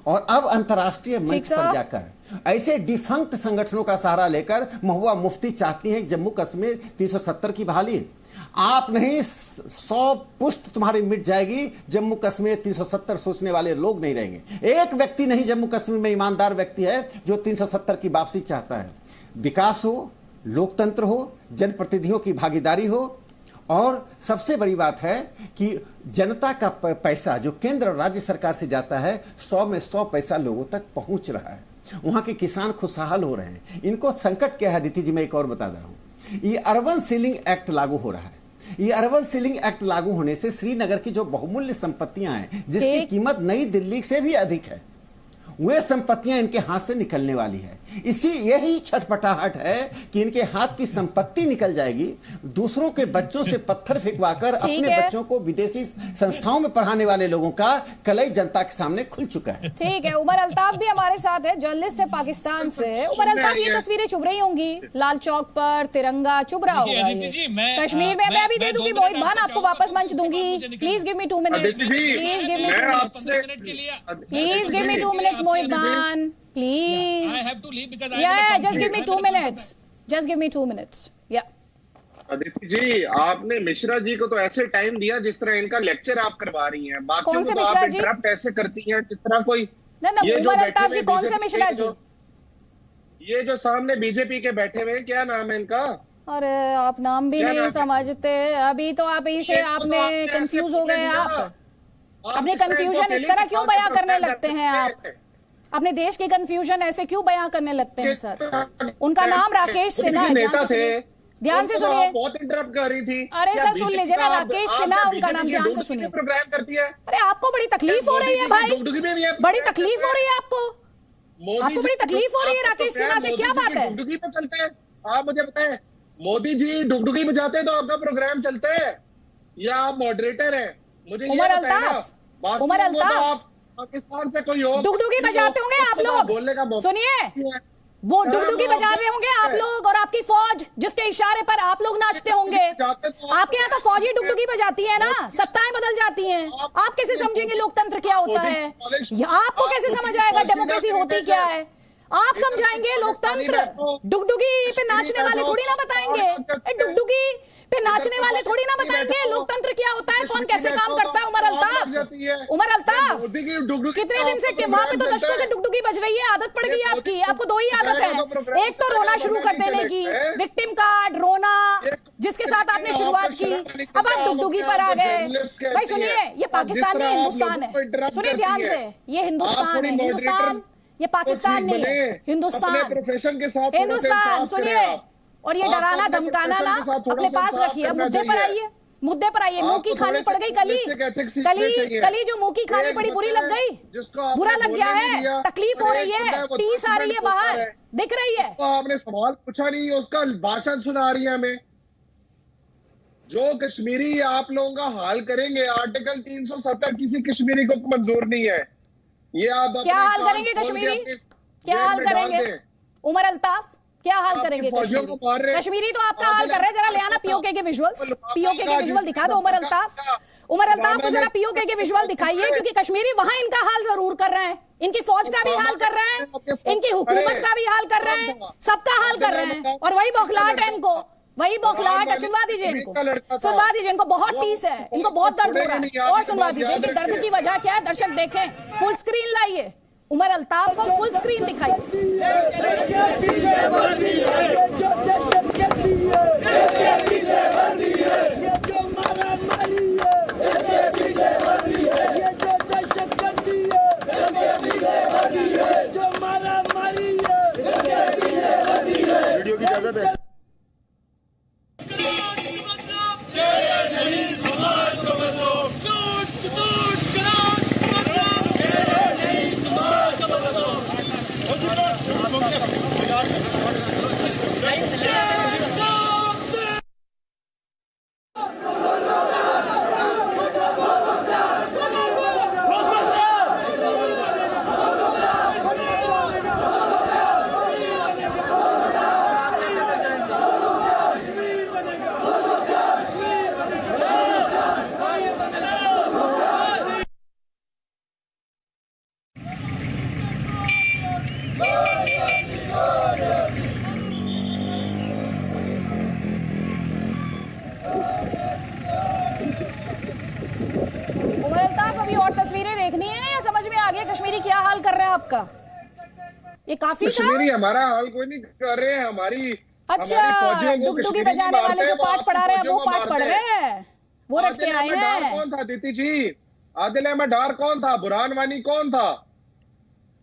और अब अंतर्राष्ट्रीय मंच पर जाकर ऐसे डिफंक्ट संगठनों का सहारा लेकर महबूबा मुफ्ती चाहती हैं जम्मू कश्मीर 370 की बहाली। आप नहीं, 100 पुश्त तुम्हारी मिट जाएगी। जम्मू कश्मीर 370 सोचने वाले लोग नहीं रहेंगे। एक व्यक्ति नहीं जम्मू कश्मीर में ईमानदार व्यक्ति है जो 370 की वापसी चाहता है। विकास हो, लोकतंत्र हो, जनप्रतिनिधियों की भागीदारी हो, और सबसे बड़ी बात है कि जनता का पैसा जो केंद्र और राज्य सरकार से जाता है, 100 में 100 पैसा लोगों तक पहुंच रहा है। वहां के किसान खुशहाल हो रहे हैं। इनको संकट क्या है अदिति जी, मैं एक और बता रहा हूं। ये अर्बन सीलिंग एक्ट लागू हो रहा है। ये अर्बन सीलिंग एक्ट लागू होने से श्रीनगर की जो बहुमूल्य संपत्तियां हैं, जिसकी कीमत नई दिल्ली से भी अधिक है, वे संपत्तियां इनके हाथ से निकलने वाली है। यही छटपटाहट है कि इनके हाथ की संपत्ति निकल जाएगी। दूसरों के बच्चों से पत्थर फेंकवाकर अपने बच्चों को विदेशी संस्थाओं में पढ़ाने वाले लोगों का कलई जनता के सामने खुल चुका है। ठीक है, उमर अल्ताफ भी हमारे साथ है, जर्नलिस्ट है पाकिस्तान से। उमर अल्ताफ, ये तस्वीरें चुभ रही होंगी, लाल चौक पर तिरंगा चुभ रहा होगा कश्मीर में। मैं अभी दे दूंगी मोहित भान, आपको वापस मंच दूंगी। Please give me 2 minutes, please give me 2 minutes, please give me 2 minutes Mohit Bhan, please. I have to leave because yeah, just give me 2 minutes. Just give me 2 minutes. Yeah. Aditi जी, आपने मिश्रा जी को तो ऐसे टाइम दिया जिस तरह इनका लेक्चर आप करवा रही हैं। कौन से तो मिश्रा जी? इंटरप्ट ऐसे करती हैं जिस तरह कोई ना उमर अल्ताफ जी, कौन से मिश्रा जी? ये जो सामने बीजेपी के बैठे हुए, क्या नाम है इनका? अरे आप नाम भी नहीं समझते। अभी तो आप इसे आपने कंफ्यूज हो गए। आप अपने कंफ्यूजन इस तरह क्यों बयां करने लगते हैं? आप अपने देश की कंफ्यूजन ऐसे क्यों बयां करने लगते हैं सर? उनका नाम राकेश सिन्हा है, ध्यान से सुनिए। बहुत इंटरप्ट कर रही थी। अरे सर सुन लीजिए ना, राकेश सिन्हा उनका नाम, ध्यान से सुनिए। प्रोग्राम करती है। अरे आपको बड़ी तकलीफ हो रही है भाई, बड़ी तकलीफ हो रही है आपको, आपको बड़ी तकलीफ हो रही है राकेश सिन्हा से, क्या बात है? डुगडुगी पे चलते हैं, आप मुझे बताएं। मोदी जी डुगडुगी में जाते हैं तो आपका प्रोग्राम चलता है या आप मॉडरेटर हैं? मुझे उमर अल्ताफ, उमर अल्ताफ, पाकिस्तान से कोई और डुगडुगी बजाते होंगे आप लोग, बोलने का सुनिए, वो डुगडुगी बजा रहे होंगे आप लोग, और आपकी फौज जिसके इशारे पर आप लोग नाचते होंगे। आपके यहाँ तो फौजी डुगडुगी बजाती है ना, सत्ताएं बदल जाती हैं। आप कैसे समझेंगे लोकतंत्र क्या होता है? आपको कैसे समझ आएगा डेमोक्रेसी होती क्या है? आप समझाएंगे लोकतंत्र? डुगडुगी पे नाचने वाले थोड़ी ना बताएंगे, डुगडुगी पे नाचने वाले थोड़ी ना बताएंगे लोकतंत्र क्या होता है, कौन कैसे काम करता है। उमर अल्ताफ, उमर अल्ताफ, कितने दिन से वहां पे तो दशकों से डुगडुगी बज रही है, आदत पड़ गई है आपकी। आपको 2 ही आदत है, एक तो रोना शुरू कर देने की, विक्टिम कार्ड रोना, जिसके साथ आपने शुरुआत की, अब आप डुगडुगी पर आ गए। भाई सुनिए, ये पाकिस्तान नहीं हिंदुस्तान है, सुनिए ध्यान से, ये हिंदुस्तान है, हिंदुस्तान, ये पाकिस्तान नहीं है, हिंदुस्तान, प्रोफेशन के साथ हिंदुस्तान। सुनिए, और ये डराना धमकाना ना अपने पास रखिए। अब मुद्दे पर आइए, मुद्दे पर आइए। मुंह की खानी पड़ गई कली जो मुंह की खानी पड़ी, बुरी लग गई, बुरा लग गया है, तकलीफ हो रही है, टीस आ रही है बाहर, दिख रही है। आपने सवाल पूछा नहीं, उसका भाषण सुना रही है हमें। जो कश्मीरी आप लोगों का हाल करेंगे, आर्टिकल 370 किसी कश्मीरी को मंजूर नहीं है। ये आप क्या हाल करेंगे कश्मीरी? क्या हाल करेंगे उमर अल्ताफ? क्या हाल करेंगे कश्मीरी? कश्मीरी तो आपका हाल कर रहे हैं। जरा ले आना पीओके के विजुअल्स, पीओके के विजुअल दिखा दो उमर अल्ताफ। उमर अल्ताफ को जरा पीओके के विजुअल दिखाइए, क्योंकि कश्मीरी वहां इनका हाल जरूर कर रहे हैं, इनकी फौज का भी हाल कर रहे हैं, इनकी हुकूमत का भी हाल कर रहे हैं, सबका हाल कर रहे हैं। और वही बौखलाहट है इनको, वही बौखलाहट है। सुनवा दीजिए इनको, सुनवा दीजिए इनको, बहुत टीस है, इनको बहुत दर्द हो रहा है। और सुनवा दीजिए कि दर्द की वजह क्या है। दर्शक देखें, फुल स्क्रीन लाइए, उमर अल्ताफ को फुल स्क्रीन दिखाइए। वीडियो की इजाजत है। बताइए कश्मीरी क्या हाल कर रहे हैं आपका? ये काफी था? कश्मीरी हमारा हाल कोई नहीं कर रहे हैं। हमारी अच्छा, डुगडुगी बजाने वाले जो पाठ पढ़ा रहे हैं वो पाठ पढ़ रहे हैं, वो रट के आए हैं। कौन था दीदी जी? आदिल अहमद डार कौन था? बुरहान वानी कौन था?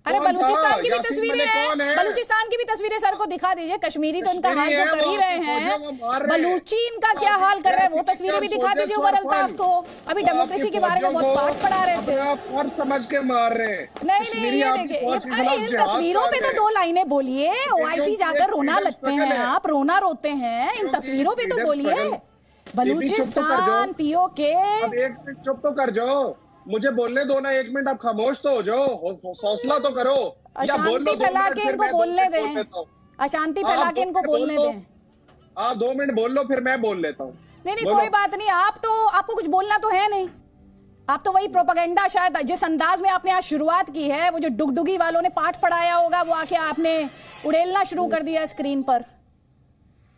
अरे बलूचिस्तान की भी तस्वीरें हैं, बलूचिस्तान की भी तस्वीरें सर को दिखा दीजिए। कश्मीरी तो इनका हाल जो कर ही रहे हैं, बलूची इनका क्या हाल कर रहे हैं वो तस्वीरें भी दिखा दीजिए उमर अल्ताफ को। अभी डेमोक्रेसी के बारे में बहुत पाठ पढ़ा रहे थे और समझ के मार रहे हैं। नहीं, ये देखिए, इन तस्वीरों पे तो 2 लाइनें बोलिए। OIC जाकर रोना लगते हैं आप, रोना रोते हैं, इन तस्वीरों पे तो बोलिए। बलूचिस्तान POK। अब 1 मिनट चुप तो कर जाओ, मुझे बोलने दो ना 1 मिनट। आप खामोश तो हो जाओ, हौसला तो करो। अशांति फैला के इनको बोलने दें, अशांति फैला के इनको बोलने दें। आप 2 मिनट बोल लो, फिर मैं बोल लेता हूँ। नहीं, कोई बात नहीं। आपको कुछ बोलना तो है नहीं। आप तो वही प्रोपेगेंडा, शायद जिस अंदाज में आपने आज शुरुआत की है, वो जो डुगडुगी वालों ने पाठ पढ़ाया होगा, वो आके आपने उड़ेलना शुरू कर दिया स्क्रीन पर।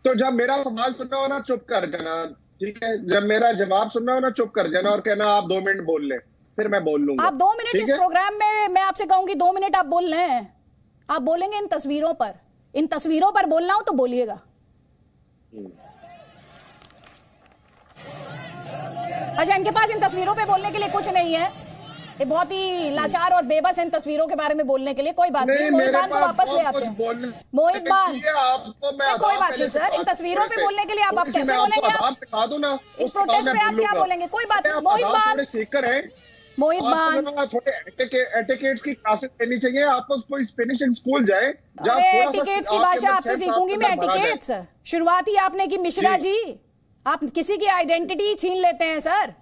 तो जब मेरा सवाल सुनना हो ना, चुप कर जाना, ठीक है? जब मेरा जवाब सुनना हो ना, चुप कर जाना और कहना आप 2 मिनट बोल लें, फिर मैं बोल लूंगा। आप 2 मिनट इस प्रोग्राम में मैं आपसे कहूंगी 2 मिनट आप बोल लें। आप बोलेंगे इन तस्वीरों पर बोलना हो तो बोलिएगा। अच्छा, इनके पास इन तस्वीरों पे बोलने के लिए कुछ नहीं है, ये बहुत ही लाचार और बेबस इन तस्वीरों के बारे में बोलने के लिए। कोई बात नहीं, मोहित खान को वापस ले आते हैं। मोहित खान, कोई बात नहीं सर, इन तस्वीरों पे बोलने के लिए आप कैसे बोलेंगे? आप इस प्रोटेस्ट पे आप क्या बोलेंगे? कोई बात नहीं। मोहित खान, थोड़े एटिकेट्स की क्लासेस लेनी चाहिए आपको। कोई स्पेनिश स्कूल जाए, एटिकेट्स की भाषा आपसे सीखूंगी मैं। एटिकेट्स शुरुआत ही आपने की मिश्रा जी। आप किसी की आइडेंटिटी छीन लेते हैं सर।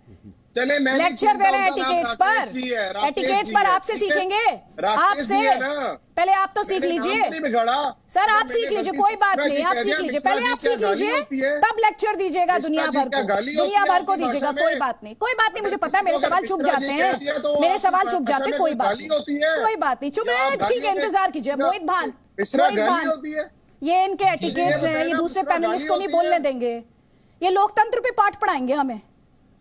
चले, मैं लेक्चर दे रहे हैं एटिकेट्स पर। एटिकेट्स पर आपसे सीखेंगे, आपसे। पहले आप तो सीख लीजिए सर, आप सीख लीजिए, कोई बात नहीं, आप सीख लीजिए, पहले आप सीख लीजिए, तब लेक्चर दीजिएगा दुनिया भर को दीजिएगा। कोई बात नहीं, मुझे पता है मेरे सवाल चुप जाते हैं, कोई बात नहीं, चुप रहे, ठीक है, इंतजार कीजिए। मोहित भान, ये इनके एटिकेट्स हैं, ये दूसरे पैनलिस्ट को नहीं बोलने देंगे। ये लोकतंत्र पे पाठ पढ़ाएंगे हमें,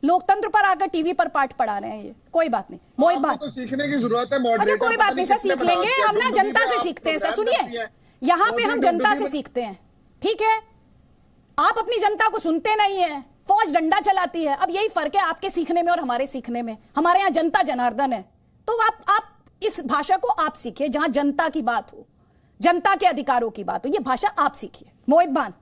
लोकतंत्र पर आकर टीवी पर पाठ पढ़ा रहे हैं ये। कोई बात नहीं मोहित भाई, तो सीखने की जरूरत है। अच्छा, कोई बात नहीं सर, सीख लेंगे हम ना, जनता से सीखते हैं सर। सुनिए, यहाँ पे हम जनता से सीखते हैं, ठीक है? आप अपनी जनता को सुनते नहीं है, फौज डंडा चलाती है। अब यही फर्क है आपके सीखने में और हमारे सीखने में। हमारे यहाँ जनता जनार्दन है, तो आप इस भाषा को आप सीखिए, जहां जनता की बात हो, जनता के अधिकारों की बात हो, ये भाषा आप सीखिए। मोहित भान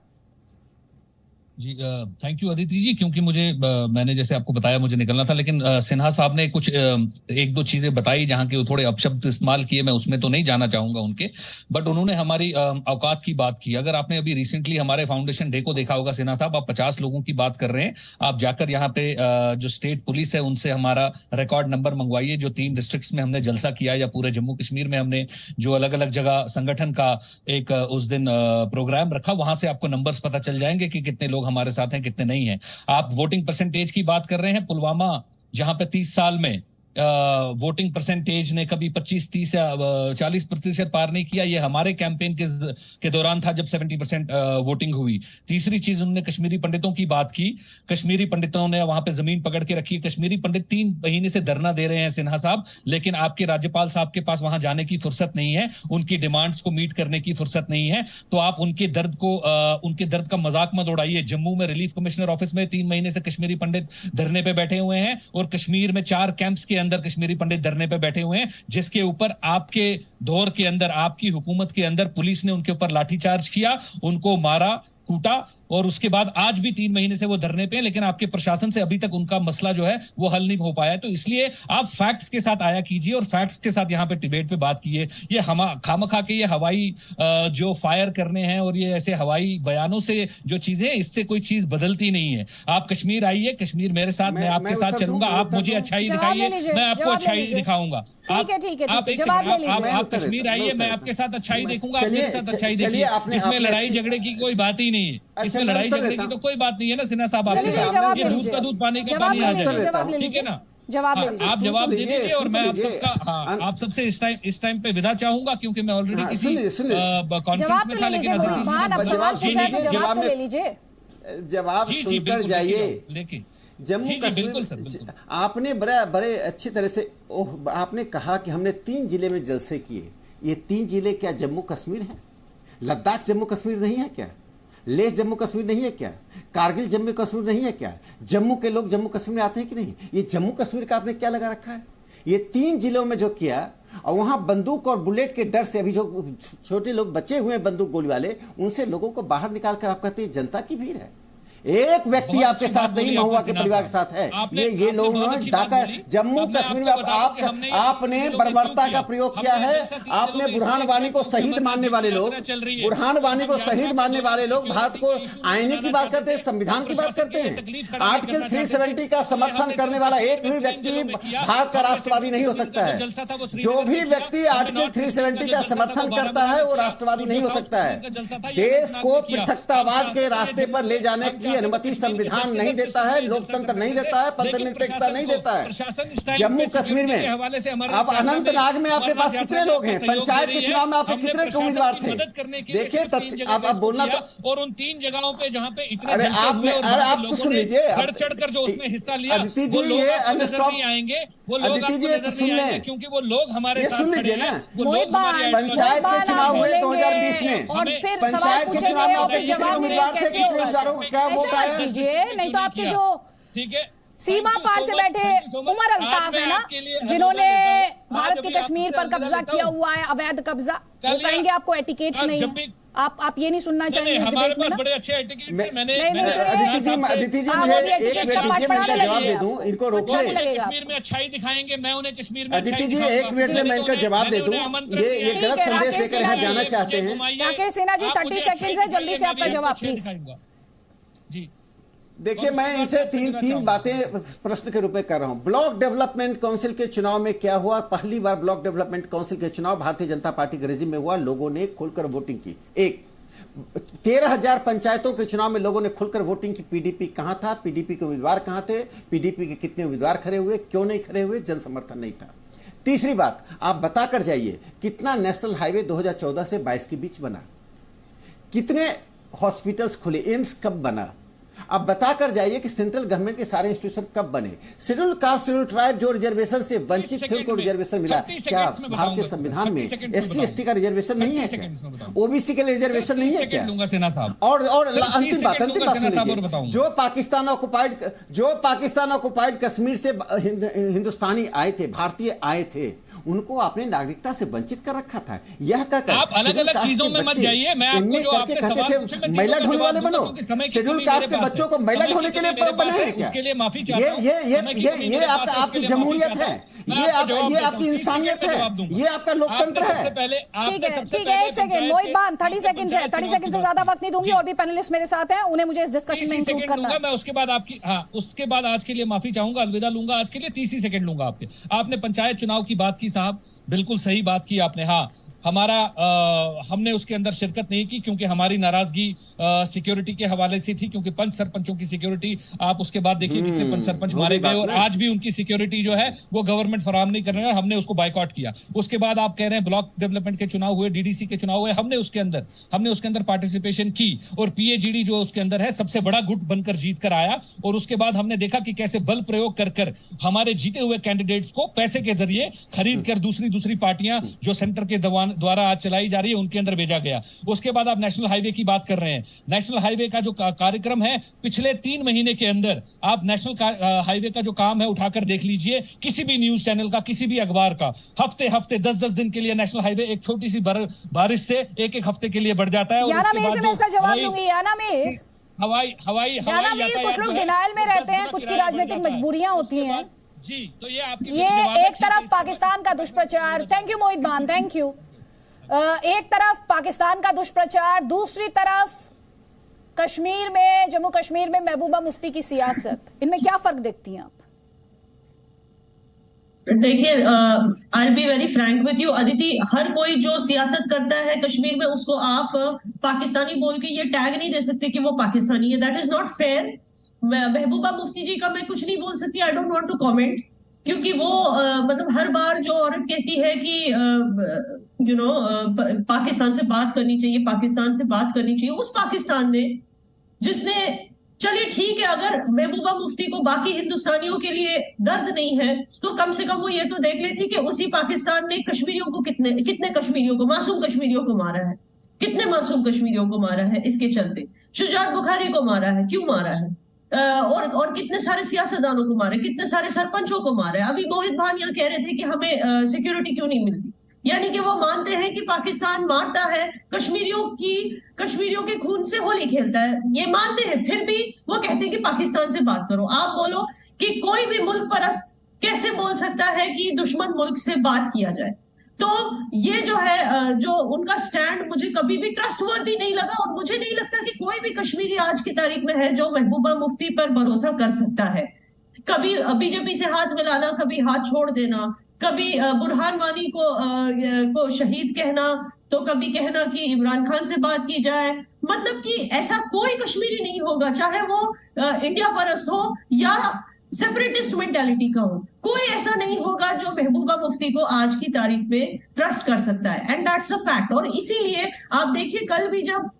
जी, थैंक यू अदिति जी, क्योंकि मुझे मैंने जैसे आपको बताया मुझे निकलना था, लेकिन सिन्हा साहब ने कुछ 1-2 चीजें बताई जहां के थोड़े अपशब्द इस्तेमाल किए, मैं उसमें तो नहीं जाना चाहूंगा उनके, बट उन्होंने हमारी औकात की बात की। अगर आपने अभी रिसेंटली हमारे फाउंडेशन डे को देखा होगा सिन्हा साहब, आप 50 लोगों की बात कर रहे हैं, आप जाकर यहाँ पे जो स्टेट पुलिस है उनसे हमारा रिकॉर्ड नंबर मंगवाइए। जो 3 डिस्ट्रिक्ट्स में हमने जलसा किया या पूरे जम्मू कश्मीर में हमने जो अलग अलग जगह संगठन का एक उस दिन प्रोग्राम रखा, वहां से आपको नंबर्स पता चल जाएंगे कि कितने लोग हमारे साथ हैं, कितने नहीं हैं। आप वोटिंग परसेंटेज की बात कर रहे हैं, पुलवामा जहां पे 30 साल में वोटिंग परसेंटेज ने कभी 25-30 या 40% पार नहीं किया। ये हमारे कैंपेन के दौरान था जब 70% वोटिंग हुई। तीसरी चीज, उन्होंने कश्मीरी पंडितों की बात की। कश्मीरी पंडितों ने वहां पे जमीन पकड़ के रखी। कश्मीरी पंडित 3 महीने से धरना दे रहे हैं सिन्हा साहब, लेकिन आपके राज्यपाल साहब के पास वहां जाने की फुर्सत नहीं है, उनकी डिमांड्स को मीट करने की फुर्सत नहीं है। तो आप उनके दर्द का मजाक मत उड़ाइए। जम्मू में रिलीफ कमिश्नर ऑफिस में 3 महीने से कश्मीरी पंडित धरने पे बैठे हुए हैं, और कश्मीर में 4 कैंप्स के अंदर कश्मीरी पंडित धरने पे बैठे हुए हैं, जिसके ऊपर आपके दौर के अंदर, आपकी हुकूमत के अंदर पुलिस ने उनके ऊपर लाठीचार्ज किया, उनको मारा, कूटा, और उसके बाद आज भी 3 महीने से वो धरने पे हैं, लेकिन आपके प्रशासन से अभी तक उनका मसला जो है वो हल नहीं हो पाया। तो इसलिए आप फैक्ट्स के साथ आया कीजिए और फैक्ट्स के साथ यहाँ पे डिबेट पे बात कीजिए। ये खामखा के ये हवाई जो फायर करने हैं और ये ऐसे हवाई बयानों से जो चीजें, इससे कोई चीज बदलती नहीं है। आप कश्मीर आइए, कश्मीर मेरे साथ, मैं आपके साथ चलूंगा, आप मुझे अच्छाई दिखाइए, मैं आपको अच्छाई दिखाऊंगा। आप कश्मीर आइए, मैं आपके साथ अच्छाई देखूंगा, आप मेरे साथ अच्छाई देखिए। इसमें लड़ाई झगड़े की कोई बात ही नहीं है, इसमें लड़ाई झगड़े की तो कोई बात नहीं है ना सिन्हा साहब। ये दूध का दूध, पानी का पानी आ जाए, ठीक है ना? आप जवाब दे दीजिए और मैं आप सबसे इस टाइम पे विदा चाहूंगा, क्योंकि मैं ऑलरेडी किसी कॉन्फ्रेंस में था। लेकिन जवाब सुनकर जाइए, जम्मू कश्मीर आपने बड़े अच्छी तरह से आपने कहा कि हमने 3 जिले में जलसे किए। ये 3 जिले क्या जम्मू कश्मीर है? लद्दाख जम्मू कश्मीर नहीं है क्या? लेह जम्मू कश्मीर नहीं है क्या? कारगिल जम्मू कश्मीर नहीं है क्या? जम्मू के लोग जम्मू कश्मीर में आते हैं कि नहीं? ये जम्मू कश्मीर का आपने क्या लगा रखा है? ये 3 जिलों में जो किया, और वहां बंदूक और बुलेट के डर से अभी जो छोटे लोग बचे हुए हैं बंदूक गोली वाले, उनसे लोगों को बाहर निकाल कर आप कहते हैं जनता की भीड़ है। एक व्यक्ति आपके साथ नहीं, महुआ के परिवार के साथ है। ये लोग डाका जम्मू कश्मीर में आपने बर्बरता का प्रयोग किया है। आपने बुरहान वानी को शहीद मानने वाले लोग, बुरहान वानी को शहीद मानने वाले लोग भारत को आईने की बात करते हैं, संविधान की बात करते हैं। आर्टिकल 370 का समर्थन करने वाला एक भी व्यक्ति भारत का राष्ट्रवादी नहीं हो सकता है। जो भी व्यक्ति आर्टिकल 370 का समर्थन करता है वो राष्ट्रवादी नहीं हो सकता है। देश को पृथकतावाद के रास्ते पर ले जाने की अनुमति संविधान नहीं देता है, लोकतंत्र नहीं देता है, पंथनिरपेक्षता नहीं देता है। जम्मू कश्मीर में अब अनंतनाग में आपके पास कितने लोग हैं? पंचायत के चुनाव में आपके कितने उम्मीदवार थे? देखिए अब बोलना तो, और उन 3 जगहों पे जहां पे इतने अरे आप तो सुन लीजिए, चढ़कर जो उसमें हिस्सा लिया, अदिति जी ये आएंगे वो लोग, अदिति जी तो सुन लें, क्योंकि वो लोग हमारे ये सुन लीजिए ना। पंचायत के चुनाव हुए 2020 में, पंचायत के चुनाव में आपके कितने उम्मीदवार थे? कितने उम्मीदवारों को क्या वोट आया? नहीं तो आपके जो ठीक है सीमा पार से बैठे उमर अल्ताफ है ना, जिन्होंने भारत के कश्मीर पर कब्जा किया हुआ है, अवैध कब्जा, वो कहेंगे आपको एटिकेट्स नहीं है। आप ये नहीं सुनना चाहिए इस डिबेट में ना? बड़े अच्छे एटिकेट्स हैं। मैंने अदिति जी मुझे एक मिनट मैं जवाब दे दूं, इनको रोकिए। कश्मीर में अच्छाई दिखाएंगे, मैं उन्हें कश्मीर में अदिति जी 1 मिनट में मैं इनका जवाब दे दूं। ये गलत संदेश देकर यहाँ जाना चाहते हैं। राकेश सिन्हा जी 30 सेकंड है, जल्दी से आपका जवाब प्लीज। जी देखिए मैं इनसे तीन बातें प्रश्न के रूप में कर रहा हूं। ब्लॉक डेवलपमेंट काउंसिल के चुनाव में क्या हुआ? पहली बार ब्लॉक डेवलपमेंट काउंसिल के चुनाव भारतीय जनता पार्टी के रेजिम में हुआ। लोगों ने खुलकर वोटिंग की। 13,000 पंचायतों के चुनाव में लोगों ने खुलकर वोटिंग की। पीडीपी कहां था? पीडीपी के उम्मीदवार कहां थे? पीडीपी के कितने उम्मीदवार खड़े हुए? क्यों नहीं खड़े हुए? जन समर्थन नहीं था। तीसरी बात, आप बताकर जाइए कितना नेशनल हाईवे 2014 से 22 के बीच बना? कितने हॉस्पिटल्स खुले? एम्स कब बना? अब बताकर जाइए कि सेंट्रल गवर्नमेंट के सारे इंस्टीट्यूशन कब बने? शेड्यूल कास्ट, शेड्यूल ट्राइब जो रिजर्वेशन से वंचित थे उनको रिजर्वेशन मिला। क्या भारत के संविधान में SC ST का रिजर्वेशन नहीं है क्या? ओबीसी के लिए रिजर्वेशन नहीं है क्या? और अंतिम बात सुन लीजिए। जो पाकिस्तान ऑक्युपाइड कश्मीर से हिंदुस्तानी आए थे, भारतीय आए थे, उनको आपने नागरिकता से वंचित कर रखा था। यह आप अलग-अलग चीजों में मत जाइए। मैं आपको जो आपसे सवाल थे महिला ढोने वाले बनो। शेड्यूल कास्ट के बच्चों को महिला ढोने के लिए बनाए क्या? उसके लिए माफी चाहता हूं। ये आपकी जमहूरियत है, ये आपकी इंसानियत है, ये आपका लोकतंत्र है। ठीक है 1 सेकंड मोहित बान 30 सेकंड है, 30 सेकंड से ज्यादा वक्त नहीं दूंगी। और भी पैनलिस्ट मेरे साथ हैं, उन्हें मुझे इस डिस्कशन में इंक्लूड करना है। मैं उसके बाद आपकी उसके बाद आज के लिए माफी चाहूंगा, अलविदा लूंगा। आज के लिए 30 सेकंड लूंगा आपके। आपने पंचायत चुनाव की बात की साहब, बिल्कुल सही बात की आपने। हमने उसके अंदर शिरकत नहीं की क्योंकि हमारी नाराजगी सिक्योरिटी के हवाले से थी, क्योंकि पंच सरपंचों की सिक्योरिटी आप उसके बाद देखिए कितने पंच सरपंच मारे गए और आज भी उनकी सिक्योरिटी जो है वो गवर्नमेंट फराहम नहीं कर रही है। हमने उसको बाइकआउट किया। उसके बाद आप कह रहे हैं ब्लॉक डेवलपमेंट के चुनाव हुए, डीडीसी के चुनाव हुए, हमने उसके अंदर पार्टिसिपेशन की और पीएजीडी जो उसके अंदर है सबसे बड़ा गुट बनकर जीत कर आया। और उसके बाद हमने देखा कि कैसे बल प्रयोग कर हमारे जीते हुए कैंडिडेट्स को पैसे के जरिए खरीद कर दूसरी पार्टियां जो सेंटर के द्वारा आज चलाई जा रही है उनके अंदर भेजा गया। उसके बाद आप नेशनल हाईवे की बात कर रहे हैं। नेशनल हाईवे का जो कार्यक्रम है पिछले 3 महीने के अंदर आप नेशनल हाईवे का जो काम है उठाकर देख लीजिए, किसी भी न्यूज चैनल का, किसी भी अखबार का, हफ्ते 10 दिन के लिए नेशनल हाईवे एक छोटी सी बारिश से एक हफ्ते के लिए बढ़ जाता है। कुछ लोग डिनायल में रहते हैं, कुछ की राजनीतिक मजबूरियां होती हैं जी। तो ये एक तरफ पाकिस्तान का दुष्प्रचार, थैंक यू मोहित बान, थैंक यू। एक तरफ पाकिस्तान का दुष्प्रचार, दूसरी तरफ कश्मीर में, जम्मू कश्मीर में महबूबा मुफ्ती की सियासत, इनमें क्या फर्क देखती हैं आप? देखिए I will be very frank with you Aditi, हर कोई जो सियासत करता है कश्मीर में उसको आप पाकिस्तानी बोल के ये टैग नहीं दे सकते कि वो पाकिस्तानी है। That is not fair. Mehbooba Mufti ji का मैं कुछ नहीं बोल सकती, I don't want to comment, क्योंकि वो मतलब हर बार जो औरत कहती है कि पाकिस्तान से बात करनी चाहिए, पाकिस्तान से बात करनी चाहिए, उस पाकिस्तान में जिसने चलिए ठीक है, अगर महबूबा मुफ्ती को बाकी हिंदुस्तानियों के लिए दर्द नहीं है तो कम से कम वो ये तो देख लेती कि उसी पाकिस्तान ने कश्मीरियों को कितने कश्मीरियों को, मासूम कश्मीरियों को मारा है, कितने मासूम कश्मीरियों को मारा है इसके चलते। शुजात बुखारी को मारा है, क्यों मारा है? और कितने सारे सियासतदानों को मारे, कितने सारे सरपंचों को मारे। अभी मोहित भान यहाँ कह रहे थे कि हमें सिक्योरिटी क्यों नहीं मिलती, यानी कि वो मानते हैं कि पाकिस्तान मारता है, कश्मीरियों के खून से होली खेलता है, ये मानते हैं, फिर भी वो कहते हैं कि पाकिस्तान से बात करो। आप बोलो कि कोई भी मुल्क परस्त कैसे बोल सकता है कि दुश्मन मुल्क से बात किया जाए? तो ये जो है, जो उनका स्टैंड मुझे कभी भी ट्रस्टवर्दी नहीं लगा, और मुझे नहीं लगता कि कोई भी कश्मीरी आज की तारीख में है जो महबूबा मुफ्ती पर भरोसा कर सकता है। कभी बीजेपी से हाथ मिलाना, कभी हाथ छोड़ देना, कभी बुरहान वानी को शहीद कहना, तो कभी कहना कि इमरान खान से बात की जाए। मतलब कि ऐसा कोई कश्मीरी नहीं होगा, चाहे वो इंडिया परस्त हो या सेपरेटिस्ट मेंटालिटी का हो, कोई ऐसा नहीं होगा जो महबूबा मुफ्ती को आज की तारीख में ट्रस्ट कर सकता है, एंड दैट्स अ फैक्ट। और इसीलिए आप देखिए कल भी जब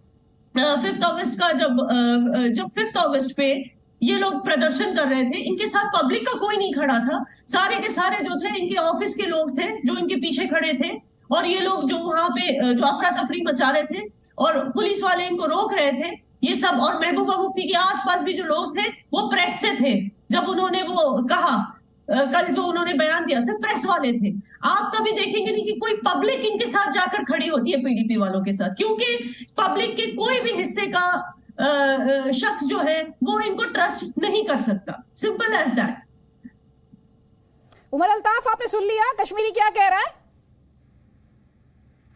5 अगस्त का जब 5 अगस्त पे ये लोग प्रदर्शन कर रहे थे, इनके साथ पब्लिक का कोई नहीं खड़ा था, सारे के सारे जो थे इनके ऑफिस के लोग थे जो इनके पीछे खड़े थे, और ये लोग जो वहां पे जो अफरा तफरी मचा रहे थे और पुलिस वाले इनको रोक रहे थे, ये सब। और महबूबा मुफ्ती के आसपास भी जो लोग थे वो प्रेस से थे, जब उन्होंने वो कहा कल जो उन्होंने बयान दिया, सिर्फ प्रेस वाले थे। आप कभी देखेंगे नहीं कि कोई पब्लिक इनके साथ जाकर खड़ी होती है पीडीपी वालों के साथ, क्योंकि पब्लिक के कोई भी हिस्से का शख्स जो है वो इनको ट्रस्ट नहीं कर सकता, simple as that. Umar Altaf, आपने सुन लिया कश्मीरी क्या कह रहा है?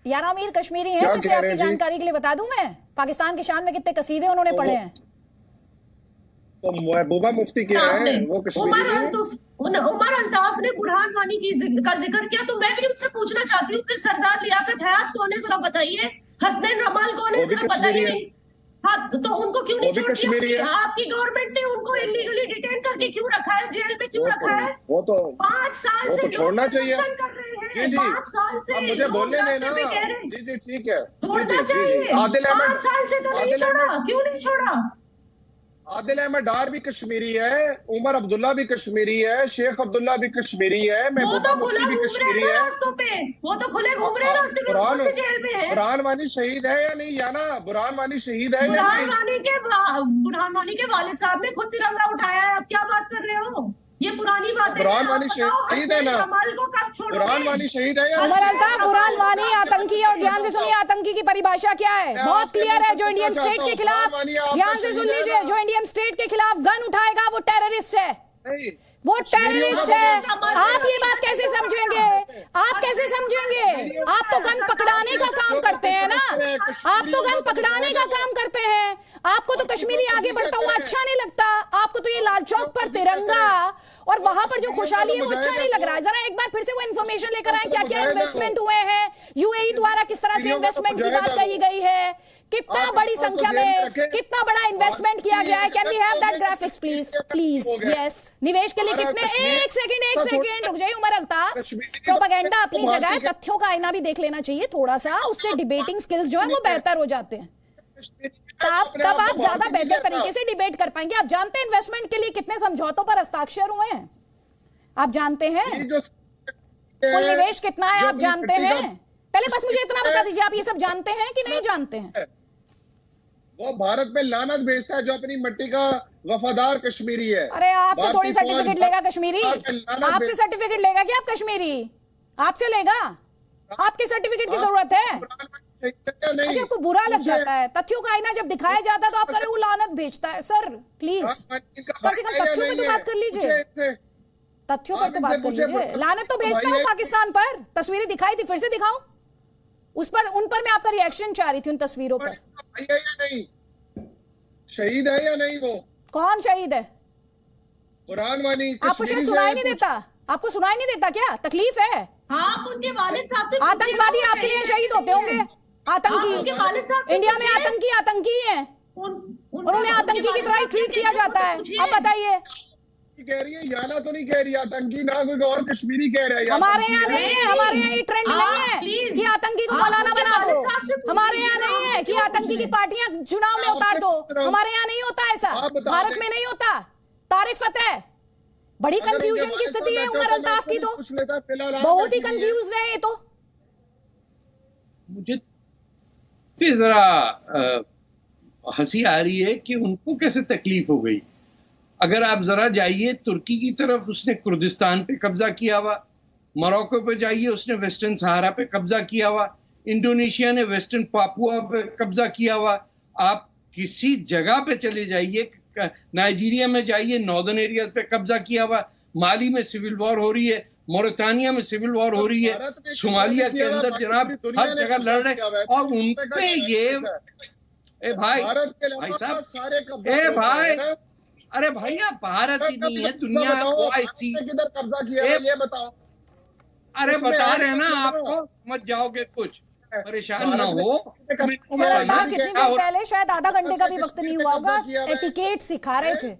याना मीर कश्मीरी है, वैसे आपकी जानकारी के लिए बता दूं मैं, पाकिस्तान की शान में कितने कसीदे उन्होंने पढ़े हैं। तो महबूबा मुफ्ती क्या है, वो कश्मीरी है। उमर अल्ताफ ने बुरहान वानी का जिक्र किया, तो मैं भी उनसे पूछना चाहती हूँ, फिर सरदार लियाकत हयात कौन है जरा बताइए, हसनैन रमाल कौन है जरा बताइए। हाँ, तो उनको क्यों नहीं छोड़ दिया? आपकी गवर्नमेंट ने उनको इलीगली डिटेन करके क्यों रखा है, जेल में क्यों रखा है? वो तो 5 साल से छोड़ना चाहिए कर रहे हैं, 5 साल से मुझे बोलने देना। जी जी ठीक है, छोड़ना चाहिए। आदिल अहमद 5 साल से तो नहीं छोड़ा, क्यों नहीं छोड़ा? आदिल अहमद डार भी कश्मीरी है, उमर अब्दुल्ला भी कश्मीरी है, शेख अब्दुल्ला भी कश्मीरी है, वो तो खुले घूम रहे हैं रास्तों पे, वो तो खुले घूम रहे हैं रास्ते पे, कौन से जेल में है? बुरहान वानी शहीद है या नहीं? या ना बुरहान वानी शहीद है या नहीं? बुरहान वानी के वालिद साहब ने खुद तिरंगा उठाया है, अब क्या बात कर रहे हो? ये पुरानी बात है। बुरहान वानी शहीद है ना? बुरहान वानी शहीद है या? उमर अल्ताफ, बुरहान वानी आतंकी, और ध्यान से सुनिए आतंकी की परिभाषा क्या है, बहुत क्लियर है। जो इंडियन स्टेट के खिलाफ, ध्यान से सुन लीजिए, जो इंडियन स्टेट के खिलाफ गन उठाएगा वो टेररिस्ट है, वो टेररिस्ट है। आप ये बात कैसे समझेंगे? आप कैसे समझेंगे? आप तो गन पकड़ाने का काम करते हैं ना, आप तो गन पकड़ाने का काम करते हैं। आपको तो कश्मीरी आगे बढ़ता हुआ अच्छा नहीं लगता, आपको तो ये लाल चौक पर तिरंगा और वहां पर जो खुशहाली है वो अच्छा नहीं लग रहा है। जरा एक बार फिर से वो इन्फॉर्मेशन लेकर आए, क्या क्या इन्वेस्टमेंट हुए हैं, यूएई द्वारा किस तरह से इन्वेस्टमेंट की बात कही गई है, कितना बड़ी संख्या में कितना बड़ा इन्वेस्टमेंट किया गया है। Can we have that graphics please please? Yes, निवेश के लिए कितने? एक सेकंड रुक जाइए उमर अल्ताफ, प्रोपेगेंडा अपनी जगह है, तथ्यों का आईना भी देख लेना चाहिए थोड़ा सा, उससे डिबेटिंग स्किल्स जो है वो बेहतर हो जाते हैं, तब आप ज्यादा बेहतर तरीके से डिबेट कर पाएंगे। आप जानते हैं इन्वेस्टमेंट के लिए कितने समझौतों पर हस्ताक्षर हुए हैं? आप जानते हैं कुल निवेश कितना है? आप जानते हैं? पहले बस मुझे इतना बता दीजिए, आप ये सब जानते हैं कि नहीं जानते हैं? वो भारत पे लानत भेजता है जो अपनी मिट्टी का वफादार कश्मीरी है। अरे आपसे थोड़ी सर्टिफिकेट लेगा कश्मीरी? आपसे सर्टिफिकेट लेगा क्या आप कश्मीरी? आपसे लेगा? आपके सर्टिफिकेट की जरूरत है? अच्छा, आपको बुरा लग जाता है, तथ्यों का आईना जब दिखाया जाता है तो आप करें वो लानत भेजता है। सर प्लीज कम से कम तथ्यों पे तो बात कर लीजिए, तथ्यों पर तो बात कर लीजिए। लानत तो भेजता हूँ पाकिस्तान पर, तस्वीरें दिखाई थी, फिर से दिखाऊं? उस पर, उन पर मैं आपका रिएक्शन चाह रही थी, उन तस्वीरों पर। नहीं शहीद है या नहीं? वो कौन शहीद है? बुरहान वानी। आपको शायद सुनाई नहीं देता, आपको सुनाई नहीं देता क्या? तकलीफ है? हाँ, उनके वालिद साहब से आतंकवादी आपके लिए शहीद होते होंगे, आतंकी। इंडिया में आतंकी हैं और उन्हें आतंकी की तरह ट्रीट किया जाता है। अब बताइए, कह रही है, याना तो नहीं कह रही आतंकी, ना कोई और कश्मीरी कह रहा है। हमारे यहाँ नहीं है, हमारे यहाँ ये ट्रेंड नहीं है कि आतंकी को मौलाना बना दो। हमारे यहाँ नहीं है कि आतंकी की पार्टियां चुनाव में उतार दो। हमारे यहाँ नहीं होता ऐसा, भारत में नहीं होता। तारिक फतेह, बड़ी कंफ्यूजन की स्थिति है उमर अल्ताफ की, तो बहुत ही कंफ्यूज है ये। तो मुझे जरा हंसी आ रही है कि उनको कैसे तकलीफ हो गई। अगर आप जरा जाइए तुर्की की तरफ, उसने कुर्दिस्तान पे कब्जा किया हुआ। मोरक्को पे जाइए, उसने वेस्टर्न सहारा पे कब्जा किया हुआ। इंडोनेशिया ने वेस्टर्न पापुआ पे कब्जा किया हुआ। आप किसी जगह पे चले जाइए, नाइजीरिया में जाइए, नॉर्दर्न एरिया पे कब्जा किया हुआ। माली में सिविल वॉर हो रही है, मोरितानिया में सिविल वॉर हो रही है, सोमालिया के अंदर जनाब हर जगह लड़ रहे। और उनपे ये भाई साहब, भाई, अरे भैया भारत ही नहीं है, दुनिया OIC किधर कब्जा किया है ये बताओ। अरे बता रहे ना आपको, मत जाओगे, कुछ परेशान ना हो। उमर अल्ताफ कितनी देर पहले, शायद आधा घंटे का भी वक्त नहीं हुआ होगा, एटिकेट सिखा रहे थे।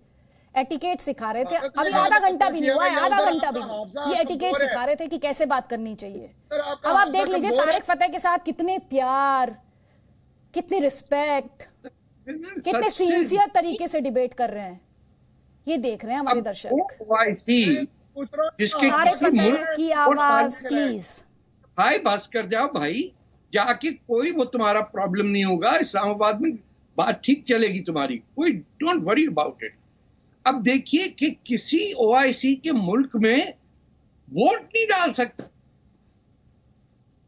एटिकेट सिखा रहे थे, अभी आधा घंटा भी नहीं हुआ है, आधा घंटा भी नहीं। ये एटिकेट सिखा रहे थे कि कैसे बात करनी चाहिए। अब आप देख लीजिए तारिक फतेह के साथ कितने प्यार, कितनी रिस्पेक्ट, कितने सिंसियर तरीके से डिबेट कर रहे हैं। ये देख रहे हैं हमारे दर्शक। जिसके की आवाज प्लीज भाई बस कर जाओ भाई, जाके कोई वो तुम्हारा प्रॉब्लम नहीं होगा। इस्लामाबाद में बात ठीक चलेगी तुम्हारी, कोई डोंट वरी अबाउट इट। अब देखिए कि किसी OIC के मुल्क में वोट नहीं डाल सकता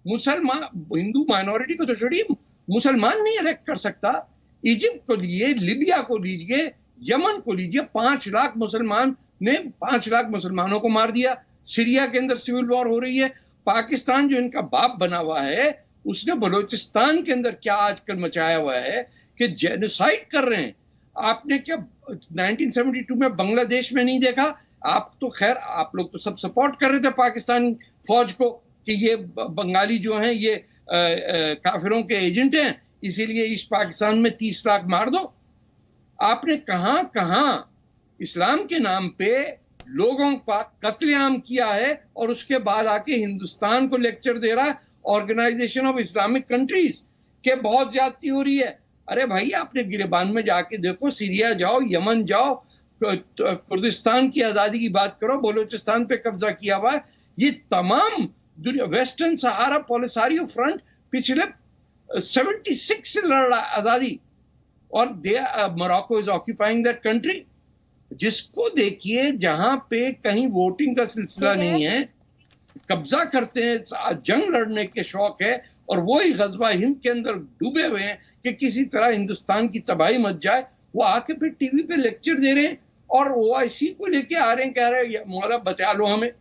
मुसलमान, हिंदू माइनॉरिटी को तो छोड़िए, मुसलमान नहीं इलेक्ट कर सकता। इजिप्ट को लीजिए, लिबिया को लीजिए, यमन को लीजिए, 5 लाख मुसलमान ने 5 लाख मुसलमानों को मार दिया। सीरिया के अंदर सिविल वॉर हो रही है। पाकिस्तान जो इनका बाप बना हुआ है, उसने बलूचिस्तान के अंदर क्या आजकल मचाया हुआ है कि जेनोसाइड कर रहे हैं। आपने क्या 1972 में बांग्लादेश में नहीं देखा? आप तो खैर, आप लोग तो सब सपोर्ट कर रहे थे पाकिस्तानी फौज को कि ये बंगाली जो हैं ये काफिरों के एजेंट हैं, इसीलिए ईस्ट पाकिस्तान में 30 लाख मार दो। आपने कहां कहां इस्लाम के नाम पे लोगों का कत्लेआम किया है, और उसके बाद आके हिंदुस्तान को लेक्चर दे रहा है ऑर्गेनाइजेशन ऑफ इस्लामिक कंट्रीज के बहुत ज्यादती हो रही है। अरे भाई, आपने गिरबान में जाके देखो, सीरिया जाओ, यमन जाओ, कुर्दिस्तान की आजादी की बात करो, बलूचिस्तान पे कब्जा किया हुआ है। ये तमाम वेस्टर्न सहारा पॉलिसारियो फ्रंट पिछले 76 से लड़ रहा है आजादी, और Morocco is occupying that country. जिसको देखिए जहां पे कहीं वोटिंग का सिलसिला नहीं है, कब्जा करते हैं, जंग लड़ने के शौक है, और वो ही गजवा हिंद के अंदर डूबे हुए हैं कि किसी तरह हिंदुस्तान की तबाही मच जाए। वो आके फिर टीवी पे लेक्चर दे रहे हैं और OIC को लेके आ रहे हैं, कह रहे हैं मौला बचा लो हमें।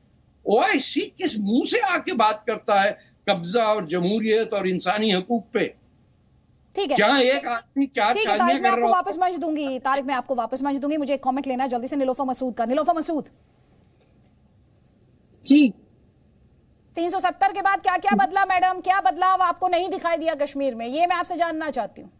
OIC किस मुंह से आके बात करता है कब्जा और जमहूरियत और इंसानी हकूक पे? ठीक है, जहां एक आदमी 4 शादियां कर रहा हो। वापस मंच दूंगी तारिक, मैं आपको वापस मंच दूंगी। मुझे एक कमेंट लेना है जल्दी से नीलोफर मसूद का। नीलोफर मसूद जी, 370 के बाद क्या क्या बदला मैडम? क्या बदलाव आपको नहीं दिखाई दिया कश्मीर में, ये मैं आपसे जानना चाहती हूँ।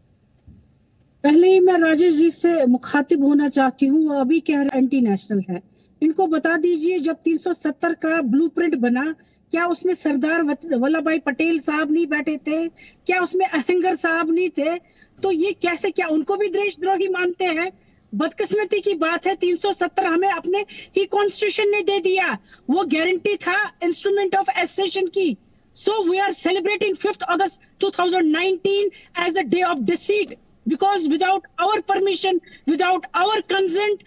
पहले ही मैं राजेश जी से मुखातिब होना चाहती हूँ। वो अभी कह रहे एंटी नेशनल है, इनको बता दीजिए जब 370 का ब्लूप्रिंट बना, क्या उसमें सरदार वल्लभ भाई पटेल साहब नहीं बैठे थे? क्या उसमें अहंगर साहब नहीं थे? तो ये कैसे, क्या उनको भी देशद्रोही मानते हैं? बदकिस्मती की बात है, 370 हमें अपने ही कॉन्स्टिट्यूशन ने दे दिया, वो गारंटी था इंस्ट्रूमेंट ऑफ एसेशन की। So we are celebrating 5th August 2019 as the day of deceit, because without our permission, without our consent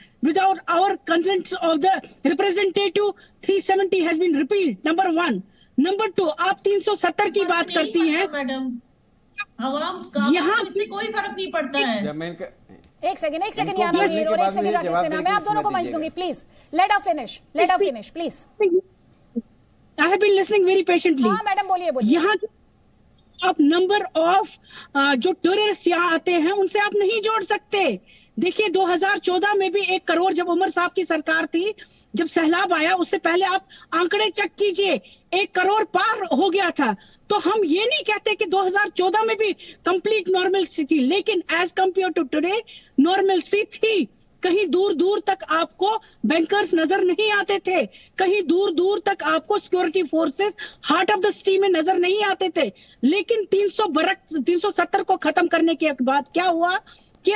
of the representative, 370 has been repealed. Number 1. Number 2, आप 370 की बात करती हैं मैडम, यहाँ किसी कोई फर्क नहीं पड़ता है। एक सेकंड याना मीर और एक सेकंड राकेश सिन्हा, मैं आप दोनों को मंच दूंगी please. Let us finish please. I have been listening very patiently. हाँ मैडम, बोलिए। यहाँ आप नंबर ऑफ जो टूरिस्ट यहाँ आते हैं उनसे आप नहीं जोड़ सकते। देखिए 2014 में भी 1 करोड़ जब उमर साहब की सरकार थी, जब सैलाब आया, उससे पहले आप आंकड़े चेक कीजिए, 1 करोड़ पार हो गया था। तो हम ये नहीं कहते कि 2014 में भी कंप्लीट नॉर्मलसी थी, लेकिन as compare to today normalcy थी। कहीं दूर दूर तक आपको बैंकर्स नजर नहीं आते थे, कहीं दूर दूर तक आपको security forces heart of the city में नजर नहीं आते थे। लेकिन 370 को खत्म करने के बाद क्या हुआ कि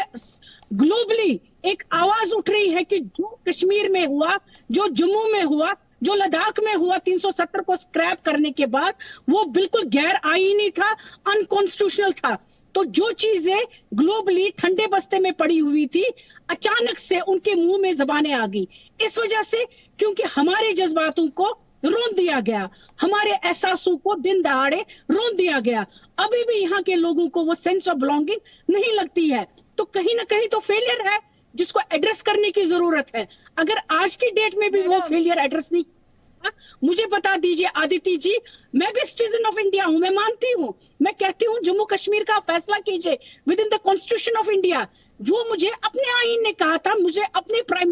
ग्लोबली एक आवाज उठ रही है कि जो कश्मीर में हुआ, जो जम्मू में हुआ, जो लद्दाख में हुआ 370 को स्क्रैप करने के बाद, वो बिल्कुल गैर आईनी था, अनकॉन्स्टिट्यूशनल था। तो जो चीजें ग्लोबली ठंडे बस्ते में पड़ी हुई थी, अचानक से उनके मुंह में जबानें आ गई। इस वजह से क्योंकि हमारे जज्बातों को रोन दिया गया, हमारे एहसासों को दिन दहाड़े रोन दिया गया। अभी भी यहाँ के लोगों को वो सेंस ऑफ बिलोंगिंग नहीं लगती है। तो कहीं ना कहीं तो फेलियर है जिसको एड्रेस करने की जरूरत है। अगर आज की डेट में भी वो फेलियर एड्रेस नहीं, मुझे बता दीजिए आदित्य जी, मैं भी सिटीजन ऑफ इंडिया हूं, मैं मानती हूं, मैं कहती हूं जम्मू कश्मीर का फैसला कीजिए with in the constitution of India. वो मुझे अपने आईन ने कहा था, मुझे अपने प्राइम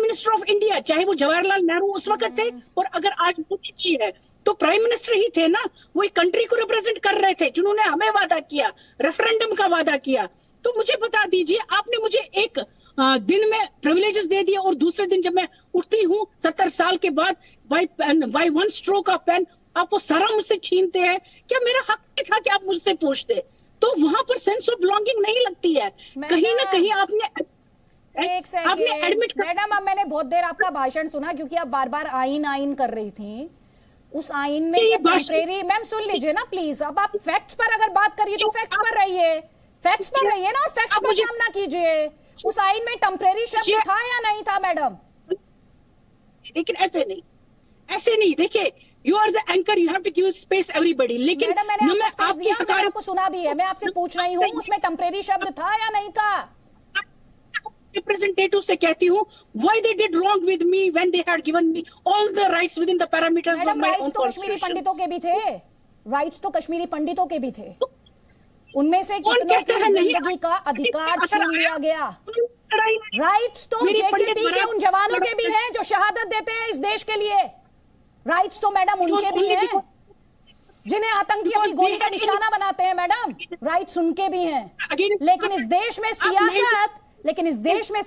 मिनिस्टर ऑफ इंडिया, चाहे वो जवाहरलाल नेहरू उस वक्त थे और अगर आज मोदी जी है तो प्राइम मिनिस्टर ही थे ना, वो एक कंट्री को रिप्रेजेंट कर रहे थे जिन्होंने हमें वादा किया, रेफरेंडम का वादा किया। तो मुझे बता दीजिए, आपने मुझे एक दिन में प्रिविलेजेस दे दिए और दूसरे दिन जब मैं उठती हूँ 70 साल के बाद by one stroke of pen आप वो सारा मुझसे छीनते हैं। क्या मेरा हक नहीं था कि आप मुझसे पूछते? तो वहां पर सेंस ऑफ बिलोंगिंग नहीं लगती है। कहीं ना कहीं आपने एक सेकंड मैडम, अब मैंने बहुत देर आपका भाषण सुना क्योंकि आप बार बार आइन कर रही थी। उस आइन में टेम्परेरी, मैम सुन लीजिए ना प्लीज। अब आप फैक्ट्स पर अगर बात करिए तो फैक्ट्स पर रहिए, फैक्ट्स पर रहिए ना, फैक्ट्स पर सामना कीजिए। उस आइन में टेम्परेरी शब्द था या नहीं था मैडम? लेकिन ऐसे नहीं, देखिए you are the anchor, you have to give space everybody. लेकिन मैडम मैंने आपको सुना भी है, मैं आपसे पूछ रही हूँ उसमें टेम्परेरी शब्द था या नहीं था? रिप्रेजेंटेटिव से कहती हूँ why they did wrong with me when they had given me all the rights within the parameters of my own तो कश्मीरी पंडितों के भी थे, राइट्स तो कश्मीरी पंडितों के भी थे, उनमें से कितनों की जिंदगी का अधिकार छीन लिया गया। राइट्स तो जेकेपी के उन जवानों के भी हैं जो शहादत देते हैं इस देश के लिए। राइट्स तो मैडम उनके भी हैं जिन्हें आतंकी अपनी गोली का निशाना बनाते हैं मैडम, राइट्स उनके भी हैं। लेकिन इस देश में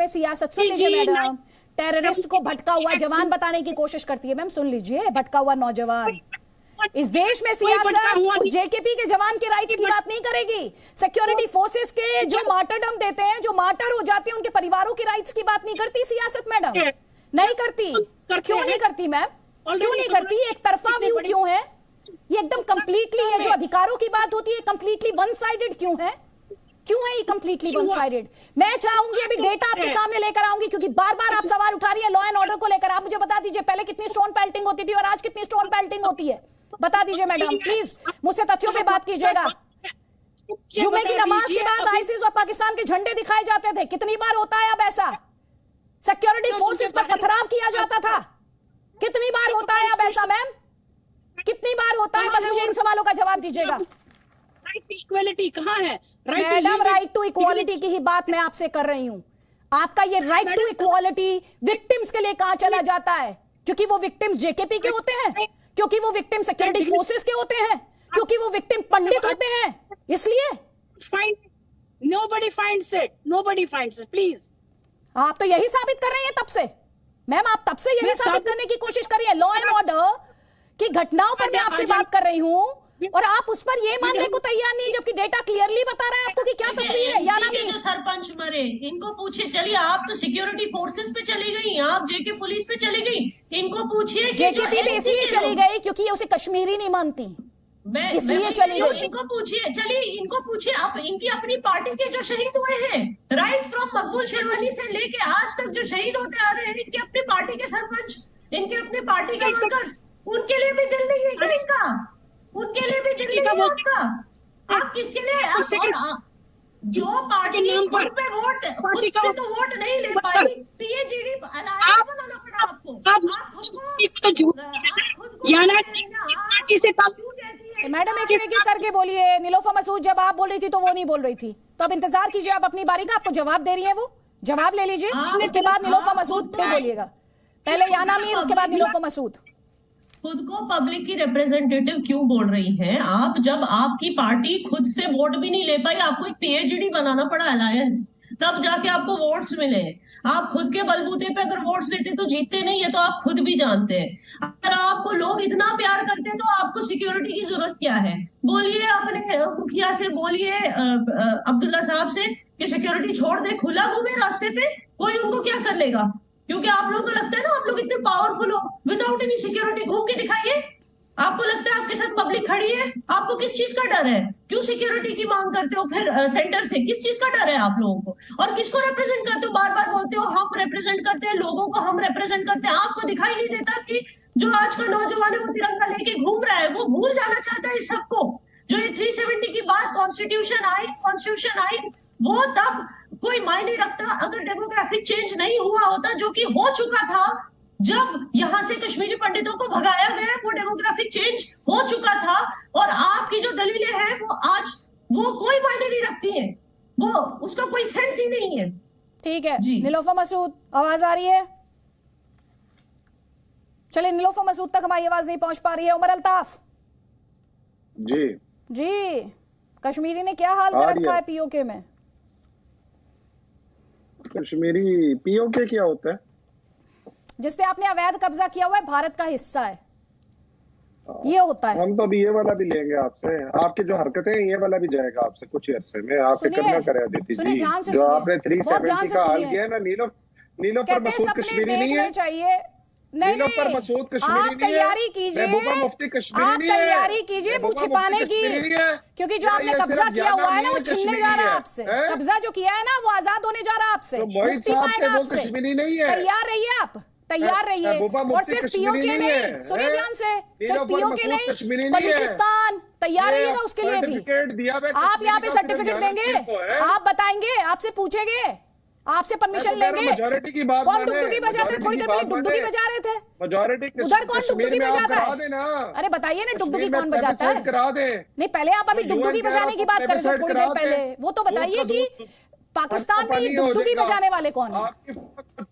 सियासत सुन लीजिए मैडम, टेररिस्ट को भटका हुआ जवान बताने की कोशिश करती है। मैम सुन लीजिए, भटका हुआ नौजवान। इस देश में सियासत उस जेकेपी के जवान के राइट्स की बात नहीं करेगी। सिक्योरिटी फोर्सेस के जो मार्टरडम देते हैं, जो मार्टर हो जाते हैं, उनके परिवारों की राइट्स की बात नहीं करती सियासत मैडम, नहीं करती। क्यों नहीं करती मैम, क्यों नहीं करती? एक तरफा व्यू क्यों है ये? एकदम कंप्लीटली ये जो अधिकारों की बात होती है कंप्लीटली वन साइडेड क्यों है? क्यों है ये कंप्लीटली वन साइडेड? मैं चाहूंगी अभी डेटा आपके सामने लेकर आऊंगी क्योंकि बार बार आप सवाल उठा रही है लॉ एंड ऑर्डर को लेकर। आप मुझे बता दीजिए पहले कितनी स्टोन पेल्टिंग होती थी और आज कितनी स्टोन पेल्टिंग होती है, बता दीजिए मैडम प्लीज। मुझसे तथ्यों पे बात कीजिएगा। जुमे की नमाज के बाद आईसीस और पाकिस्तान के झंडे दिखाए जाते थे, कितनी बार होता है अब ऐसा? सिक्योरिटी फोर्सेस पर पथराव किया जाता था, कितनी बार होता है अब ऐसा मैम? कितनी बार होता है? बस मुझे इन सवालों का जवाब दीजिएगा। इक्वालिटी कहाँ है मैडम? राइट टू इक्वालिटी की ही बात मैं आपसे कर रही हूं। आपका ये राइट टू इक्वालिटी विक्टिम्स के लिए कहां चला जाता है? क्योंकि वो विक्टिम्स जेकेपी के होते हैं, क्योंकि वो विक्टिम सिक्योरिटी फोर्सेस के होते हैं, क्योंकि वो विक्टिम पंडित होते हैं, इसलिए nobody finds it, please। आप तो यही साबित कर रही हैं तब से मैम, आप तब से यही साबित करने की कोशिश कर रही है लॉ एंड ऑर्डर की घटनाओं पर मैं आपसे बात कर रही हूं और आप उस पर ये मानने को तैयार नहीं, जबकि डेटा क्लियरली बता रहा है आपको कि क्या तस्वीर है। यानी जो सरपंच मरे इनको पूछिए। चलिए आप तो सिक्योरिटी फोर्सेस पे चली गई, आप जेके पुलिस पे चली गई, इनको पूछिए। जेकेपी पे इसलिए चली गई क्योंकि उसे कश्मीरी नहीं मानती, इसलिए चली गई। इनको पूछिए, चलिए इनको पूछिए, आप इनकी अपनी पार्टी के जो शहीद हुए हैं, राइट फ्रॉम मकबूल शेरवानी से लेके आज तक जो शहीद होते आ रहे हैं, इनके अपनी पार्टी के सरपंच, इनके अपने पार्टी के वर्कर्स, उनके लिए भी दिल नहीं है क्या इनका? उनके लिए भी दिल नहीं है आपका? आप किसके लिए? जो पार्टी खुद पे वोट, खुद से तो वोट नहीं ले पाई, पीएचडी अलायंस बनाना पड़ा आपको। मैडम एक एक करके बोलिए। निलोफर मसूद जब आप बोल रही थी तो वो नहीं बोल रही थी, तो अब इंतजार कीजिए आप अपनी बारी का। आपको जवाब दे रही है, वो जवाब ले लीजिए, उसके बाद निलोफर मसूद फिर बोलिएगा। पहले याना मीर, उसके बाद निलोफर मसूद। खुद को पब्लिक की रिप्रेजेंटेटिव क्यों बोल रही हैं आप, जब आपकी पार्टी खुद से वोट भी नहीं ले पाई? आपको एक पीएचडी बनाना पड़ा अलायंस। तब जाके आपको वोट्स मिले। आप खुद के बलबूते पे अगर वोट्स लेते तो जीतते नहीं, ये तो आप खुद भी जानते हैं। अगर आपको लोग इतना प्यार करते हैं तो आपको सिक्योरिटी की जरूरत क्या है? बोलिए अपने मुखिया से, बोलिए अब्दुल्ला साहब से कि सिक्योरिटी छोड़ दे, खुला घूमे रास्ते पे, कोई उनको क्या कर लेगा? क्योंकि आप लोगों को लगता है ना आप लोग इतने पावरफुल हो, विदाउट एनी सिक्योरिटी घूम के दिखाइए। आपको लगता है आपके साथ पब्लिक खड़ी है, आपको किस चीज का डर है? क्यों सिक्योरिटी की मांग करते हो फिर सेंटर से? किस चीज का डर है आप लोगों को? और किसको रिप्रेजेंट करते हो? बार बार बोलते हो हम रिप्रेजेंट करते हैं लोगों को, हम रिप्रेजेंट करते हैं। आपको दिखाई नहीं देता कि जो आज का नौजवान है वो तिरंगा लेके घूम रहा है, वो भूल जाना चाहता है इस सबको। जो ये 370 की बात, कॉन्स्टिट्यूशन आई, वो तब कोई मायने रखता अगर डेमोग्राफिक चेंज नहीं हुआ होता, जो कि हो चुका था। जब यहां से कश्मीरी पंडितों को भगाया गया, वो डेमोग्राफिक चेंज हो चुका था। और आपकी जो दलीलें हैं वो आज वो कोई मायने नहीं रखती हैं, वो उसका कोई सेंस ही नहीं है। ठीक है जी। नीलोफर मसूद, आवाज आ रही है? चलिए, नीलोफर मसूद तक हमारी आवाज नहीं पहुंच पा रही है। उमर अल्ताफ जी, कश्मीरी ने क्या हाल कर रखा है पीओके में? कश्मीरी पीओके क्या होता है? जिसपे आपने अवैध कब्जा किया हुआ है, भारत का हिस्सा है, ये होता है। हम तो अभी ये वाला भी लेंगे आपसे, आपकी जो हरकतें हैं ये वाला भी जाएगा आपसे कुछ अर्से में। आप फिक्र ना करें अदिति जी, जो आपने 370 का हाल किया है ना, नीलोफर मसूद कश्मीरी नहीं है। चाहिए नीलोफर मसूद कश्मीरी नहीं है। तैयारी कीजिए, मुफ्ती कश्मीरी नहीं है। तैयारी कीजिए वो छिपाने की, क्योंकि जो आपने कब्जा किया हुआ है ना वो छीनने जा रहा है आपसे। कब्जा जो किया है ना वो आजाद होने जा रहा है आपसे, मुक्ति पाएगा आपसे। तैयार रहिए, आप तैयार रहिए। और सिर्फ पीओके नहीं, सुनिए ध्यान से, सिर्फ पीओके नहीं, बलूचिस्तान तैयार रहिएगा उसके लिए भी। आप यहाँ पे सर्टिफिकेट देंगे, आप बताएंगे, आपसे पूछेंगे, आपसे परमिशन लेंगे। मेजॉरिटी की बात कौन डुगडुगी बजाते थे? थोड़ी देर पहले डुगडुगी बजा रहे थे, मेजॉरिटी उधर कौन डुगडुगी बजाता है? अरे बताइए ना, डुगडुगी कौन बजाता है? नहीं, पहले आप अभी डुगडुगी बजाने की बात कर रहे थे थोड़ी देर पहले, वो तो बताइए कि पाकिस्तान में डुगडुगी बजाने वाले कौन है?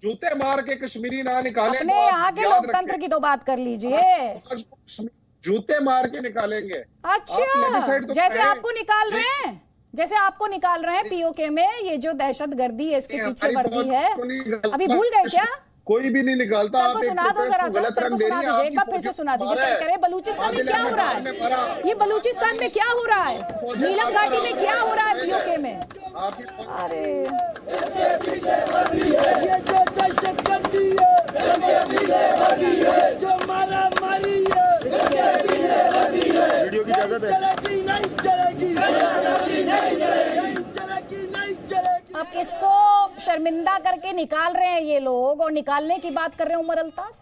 जूते मार के कश्मीरी ना निकालें। अपने यहाँ के लोकतंत्र की तो बात कर लीजिए, जूते मार के निकालेंगे। अच्छा, जैसे आपको निकाल रहे हैं, जैसे आपको निकाल रहे हैं पीओके में, ये जो दहशतगर्दी है इसके पीछे वर्दी है, अभी भूल गए क्या? कोई भी नहीं निकालता। सर को सुना दो जरा, सर को सुना दीजिए, एक बार फिर से सुना दीजिए। सर करे बलूचिस्तान में क्या हो रहा है? ये बलूचिस्तान में क्या हो रहा है? नीलम घाटी में क्या हो रहा है पीओके में? अरे ये जो दहशतगर्दी है, जो मारामारी है, वीडियो की इजाजत है? चलेगी नहीं चलेगी, नहीं चलेगी। अब किसको शर्मिंदा करके निकाल रहे हैं ये लोग, और निकालने की बात कर रहे हैं उमर अल्ताफ?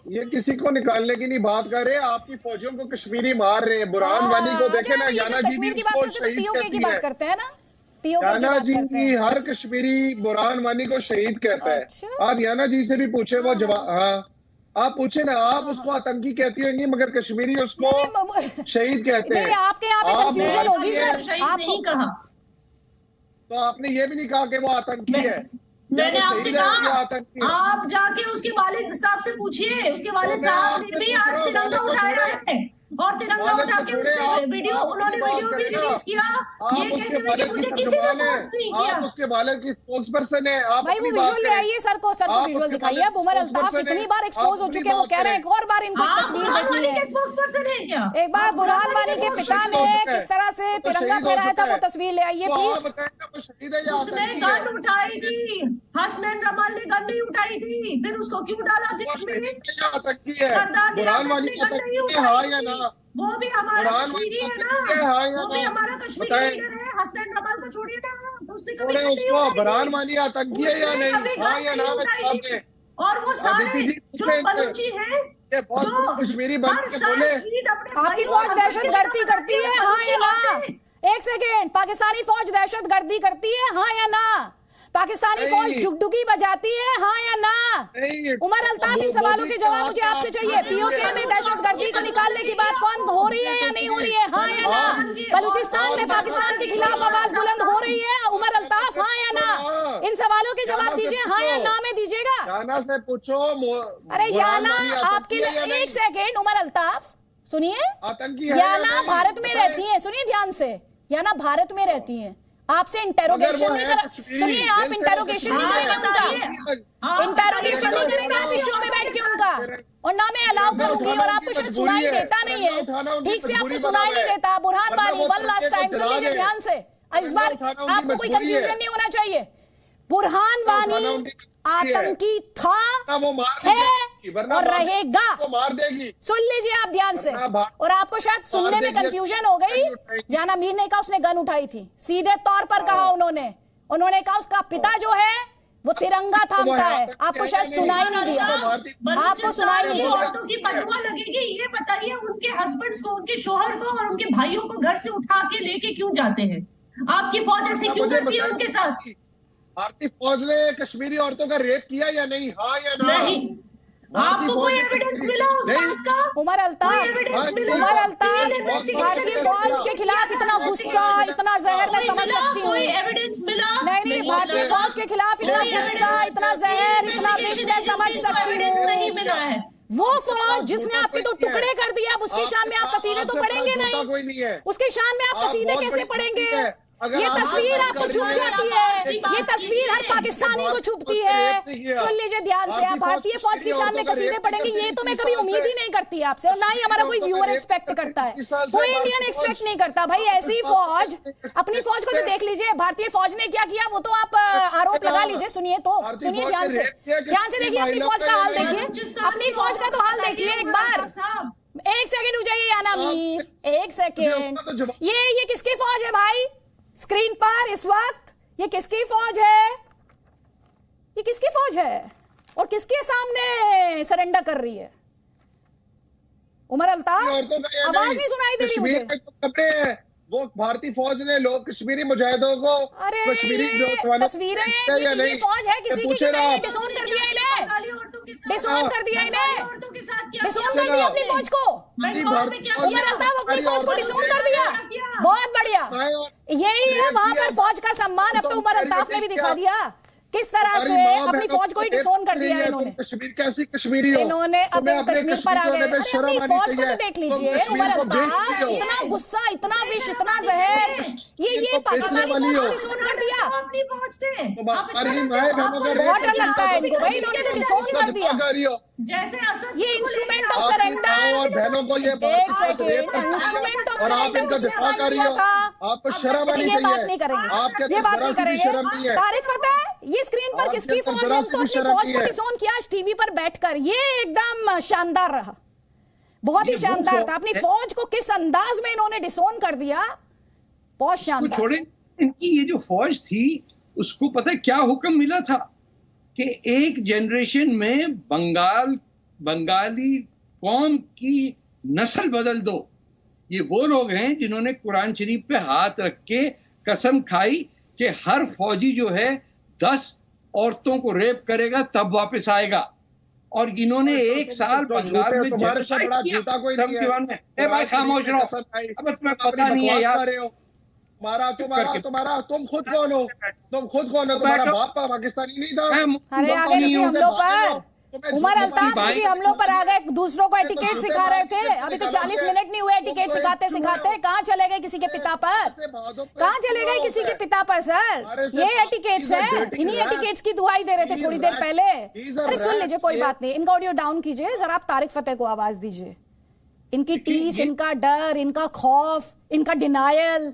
ये किसी को निकालने की नहीं बात कर रहे, आपकी फौजियों को कश्मीरी मार रहे हैं। बुरहान वानी को देखे ना, याना जी भी उसको शहीद कहती है ना, याना जी की हर कश्मीरी बुरहान वानी को शहीद कहता है। आप याना जी से भी पूछे, वो जवाब, हाँ आप पूछे ना, आप उसको आतंकी कहती होंगी मगर कश्मीरी उसको शहीद कहते हैं। आपके यहाँ पे कंफ्यूजन होगी सर, आप नहीं कहा तो आपने ये भी नहीं कहा कि वो आतंकी है। मैंने आपसे कहा आप जाके उसके वालिद साहब से पूछिए, उसके वालिद साहब ने भी आज तिरंगा उठाया है, और तिरंगा उठा के उसने वीडियो, उन्होंने वीडियो भी रिलीज किया, ये कहते हुए कि मुझे किसी ने फोर्स नहीं किया। आप उसके वालिद की स्पोक्सपर्सन है। आप भाई वो विजुअल ले आइए, सर को विजुअल दिखाइए। अब उमर अल्ताफ इतनी बार एक्सपोज हो चुके हैं, वो कह रहे हैं एक और बार इनको तस्वीर देखनी है। स्पोक्सपर्सन है क्या? एक बार बुरहान वानी के पिता ने किस तरह से तिरंगा फहराया था, वो तस्वीर ले आइए प्लीज। उसने गन उठाई थी, हसनैन रमाल ने गन नहीं उठाई थी, फिर उसको क्यों डाला जेल में? बुरहान वानी हाँ या ना? वो भी हमारा कश्मीरी है ना, वो भी हमारा कश्मीरी लीडर है। हसनैन रमाल को छोड़िए ना, उसने कभी उसको बुरहान वानी आतंकी है या नहीं? हाँ या ना? और वो सारे जो बलूची हैं, जो कश्मीरी बन के बोले आपकी फौज दहशतगर्दी करती है, हाँ या ना? एक सेकेंड, पाकिस्तानी फौज दहशतगर्दी करती है, हाँ या ना? पाकिस्तानी फौज डुगडुगी बजाती है, हाँ या ना? उमर अल्ताफ, इन सवालों के जवाब मुझे आपसे चाहिए। पीओके में दहशतगर्दी को निकालने की बात कौन हो रही है या नहीं हो रही है, हाँ या ना? बलूचिस्तान में पाकिस्तान के खिलाफ आवाज बुलंद हो रही है, उमर अल्ताफ, हाँ या ना? इन सवालों के जवाब दीजिए, हाँ या ना में दीजिएगा। याना से पूछो। अरे याना आपके, एक सेकेंड उमर अल्ताफ सुनिए, याना भारत में रहती है, सुनिए ध्यान से, याना भारत में रहती है, आपसे इंटेरोगेशन नहीं कर, सुनिए आप इंटेरोगेशन नहीं करेंगे उनका, इंटेरोगेशन नहीं करेंगे आप इस शो में बैठ के उनका, और ना मैं अलाउ करूंगी, और आपको शायद सुनाई देता नहीं है, ठीक से आपको सुनाई नहीं देता। Burhan Wani one last time सुन लीजिए ध्यान से, इस बार आपको कोई कंफ्यूजन नहीं होना चाहिए। बुरहान वानी आतंकी था, है और रहेगा, मार देगी। सुन लीजिए आप ध्यान से, और आपको शायद सुनने में कंफ्यूजन हो गई। जाना मीर ने कहा उसने गन उठाई थी, सीधे तौर पर कहा उन्होंने कहा उसका पिता जो है वो तिरंगा थामता है। आपको शायद सुनाई नहीं दिया, आपको सुनाई नहीं दिया। औरतों की बदुआ लगेगी, ये बताइए उनके हस्बैंड्स को, उनके शोहर को और उनके भाइयों को घर से उठा के लेके क्यों जाते हैं? आपकी फौज ऐसी क्यों करती है उनके साथ? भारतीय फौज ने कश्मीरी औरतों का रेप किया या नहीं? हाँ या ना? नहीं। आपको कोई एविडेंस मिला उस बात का? उमर अल्ताफ, भारतीय फौज के खिलाफ इतना गुस्सा, इतना जहर मैं समझ सकती हूँ। कोई एविडेंस मिला? नहीं, भारतीय फौज के खिलाफ इतना गुस्सा, इतना जहर, इतना विष मैं समझ सकती हूँ। नहीं मिला है। वो फौज जिसने आपके तो टुकड़े कर दिया, अब उसकी शान में आप कसीदे तो पढ़ेंगे नहीं, उसकी शान में आप कसीदे कैसे पढ़ेंगे? ये तस्वीर आपको छुप जाती है, ये तस्वीर हर पाकिस्तानी को छुपती है। सुन लीजिए ध्यान से, आप भारतीय फौज की शान में कसीदे पढ़ेंगे, ये तो मैं कभी उम्मीद ही नहीं करती आपसे, और ना ही हमारा कोई व्यूअर एक्सपेक्ट करता है, कोई इंडियन एक्सपेक्ट नहीं करता। भाई ऐसी फौज, अपनी फौज को तो देख लीजिए, भारतीय फौज ने क्या किया वो तो आप आरोप लगा लीजिए। सुनिए ध्यान से देखिए, अपनी फौज का हाल देखिए, अपनी फौज का तो हाल देखिए एक बार। एक सेकेंड हो जाइए याना मीर, एक सेकेंड। ये किसकी फौज है भाई स्क्रीन पर इस वक्त? ये किसकी फौज है? ये किसकी फौज है और किसके सामने सरेंडर कर रही है? उमर अल्ताफ, आवाज नहीं सुनाई दे रही मुझे। वो भारतीय फौज ने लोग कश्मीरी मुजाहिदों को, कश्मीरी तस्वीरें, फौज है किसी की, डिसोन कर दिया इन्हें, डिसोन कर दिया अपनी फौज को। उमर अल्ताफ अपनी फौज को डिसोन कर दिया, बहुत बढ़िया, यही है वहां पर फौज का सम्मान। अब तो उमर अल्ताफ ने भी दिखा दिया किस तरह से अपनी फौज को ही डिसोन कर दिया इन्होंने। कश्मीर कैसी कश्मीरी हो? इन्होंने अपने कश्मीर पर आ गए। अपनी फौज को तो देख लीजिए, उमर अल्ताफ, इतना गुस्सा, इतना विष, इतना जहर, ये पाकिस्तानी फौज को डिसोन कर दिया अपनी फौज से। बहुत डर लगता है इनको भाई, इन्होंने तो डिसोन कर दिया। जैसे ये इंस्ट्रूमेंट ऑफ सरेंडर, और बहनों को ये एक सेकेंड, इंस्ट्रूमेंट ऑफ सरेंडर दिफा कर रही हो, आपको शर्म आनी चाहिए। ये बात नहीं करेंगे, ये बात नहीं करेंगे। तारिक फतेह, ये स्क्रीन पर किसकी फौज है? तो अपनी फौज को डिसोन किया आज टीवी पर बैठकर, ये एकदम शानदार रहा, बहुत ही शानदार था। अपनी फौज को किस अंदाज में इन्होंने डिसोन कर दिया, बहुत शानदार। छोड़े, इनकी ये जो फौज थी उसको पता है क्या हुक्म मिला था कि एक जनरेशन में बंगाली कौम की नस्ल बदल दो। ये वो लोग हैं जिन्होंने कुरान शरीफ पे हाथ रख के कसम खाई कि हर फौजी जो है 10 औरतों को रेप करेगा तब वापस आएगा, और इन्होंने एक साल बंगाल में बड़ा झूठा कोई नहीं है। भाई खामोश रहो, अब तुम्हें पता नहीं है यार। तुम खुद कौन हो? तुम्हारा बाप पाकिस्तानी नहीं था? अरे आ गए हमलों पर, उमर अल्ताफ जी हमलों पर आ गए, दूसरों को एटिकेट सिखा रहे थे। अभी तो 40 मिनट नहीं हुए एटिकेट सिखाते सिखाते। कहाँ चले गए किसी के पिता पर, कहाँ चले गए किसी के पिता पर? सर ये एटिकेट्स है, इन्हीं एटिकेट्स की दुआई दे रहे थे थोड़ी देर पहले। अरे सुन लीजिए, कोई बात नहीं, इनका ऑडियो डाउन कीजिए जरा, आप तारिक फतेह को आवाज दीजिए। इनकी टीस, इनका डर, इनका खौफ, इनका डिनायल,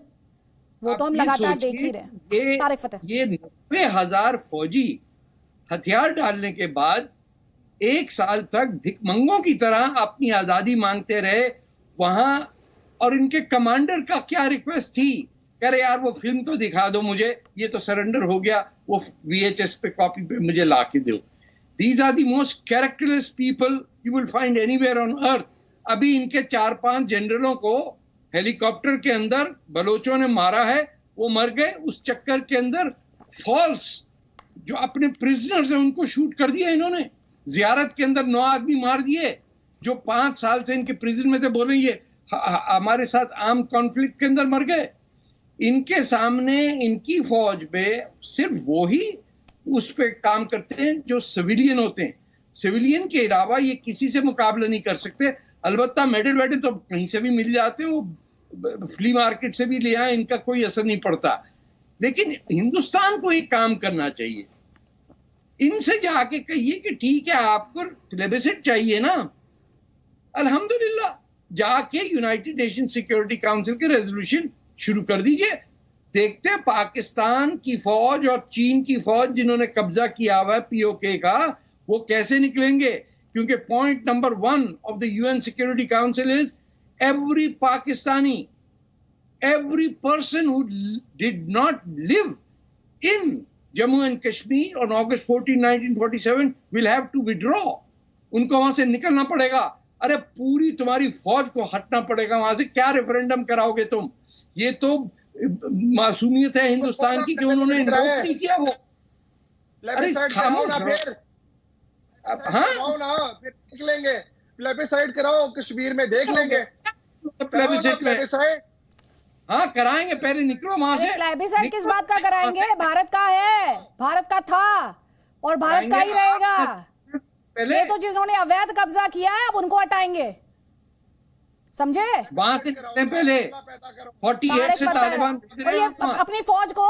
वो तो हम लगातार देख ही रहे। तारिक फतेह, ये 90,000 फौजी हथियार डालने के बाद 1 साल तक भिखमंगों की तरह अपनी आजादी मांगते रहे वहां, और इनके कमांडर का क्या रिक्वेस्ट थी, कह रहे यार वो फिल्म तो दिखा दो मुझे, ये तो सरेंडर हो गया, वो VHS पे कॉपी पे मुझे ला के दो। These are the most characterless people you will find anywhere on earth. अभी इनके 4-5 जनरलों को हेलीकॉप्टर के अंदर बलोचों ने मारा है, वो मर गए। उस चक्कर के अंदर फॉल्स जो अपने प्रिजनर्स हैं उनको शूट कर दिया इन्होंने। जियारत के अंदर 9 आदमी मार दिए जो 5 साल से इनके प्रिजन में थे, बोले ये हमारे साथ आर्म कॉन्फ्लिक्ट के अंदर मर गए। इनके सामने इनकी फौज पे सिर्फ वो ही उस पे काम करते हैं जो सिविलियन होते हैं। सिविलियन के अलावा ये किसी से मुकाबला नहीं कर सकते। अलबत्ता मेडल वेडल तो कहीं से भी मिल जाते हैं, वो फ्ली मार्केट से भी ले आए, इनका कोई असर नहीं पड़ता। लेकिन हिंदुस्तान को एक काम करना चाहिए, इनसे जाके कहिए कि ठीक है आपको प्लेबिसिट चाहिए ना, अल्हम्दुलिल्लाह जाके यूनाइटेड नेशन सिक्योरिटी काउंसिल के रेजोल्यूशन शुरू कर दीजिए। देखते हैं पाकिस्तान की फौज और चीन की फौज जिन्होंने कब्जा किया हुआ है पीओके का, वो कैसे निकलेंगे। क्योंकि point number 1 of the UN security council is every Pakistani, every person who did not live in Jammu and Kashmir on August 14, 1947 will have to withdraw. उनको वहां से निकलना पड़ेगा। अरे पूरी तुम्हारी फौज को हटना पड़ेगा वहां से, क्या रेफरेंडम कराओगे तुम। ये तो मासूमियत है हिंदुस्तान की कि उन्होंने इन्वोक नहीं किया वो। अरे खामोश फिर, हाँ ना फिर निकलेंगे, प्लेबिसाइड कराओ कश्मीर में, देख लेंगे प्लेबिसाइड। हाँ कराएंगे, पहले निकलो वहां से। प्लेबिसाइड किस बात का कराएंगे, भारत का है, भारत का था और भारत का ही रहेगा। पहले ये तो जिन्होंने अवैध कब्जा किया है अब उनको हटाएंगे, समझे। वहां से पहले 48 से तालिबान। और ये अपनी फौज को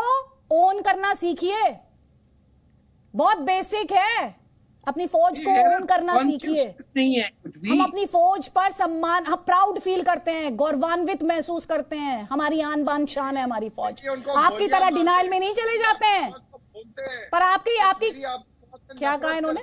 ओन करना सीखिए, बहुत बेसिक है, अपनी फौज को ओन करना सीखिए। नहीं है कुछ भी। हम अपनी फौज पर सम्मान, हम प्राउड फील करते हैं, गौरवान्वित महसूस करते हैं, हमारी आन बान शान है हमारी फौज। आपकी तरह डिनाइल में नहीं चले जाते हैं। पर आपकी क्या कहा इन्होंने,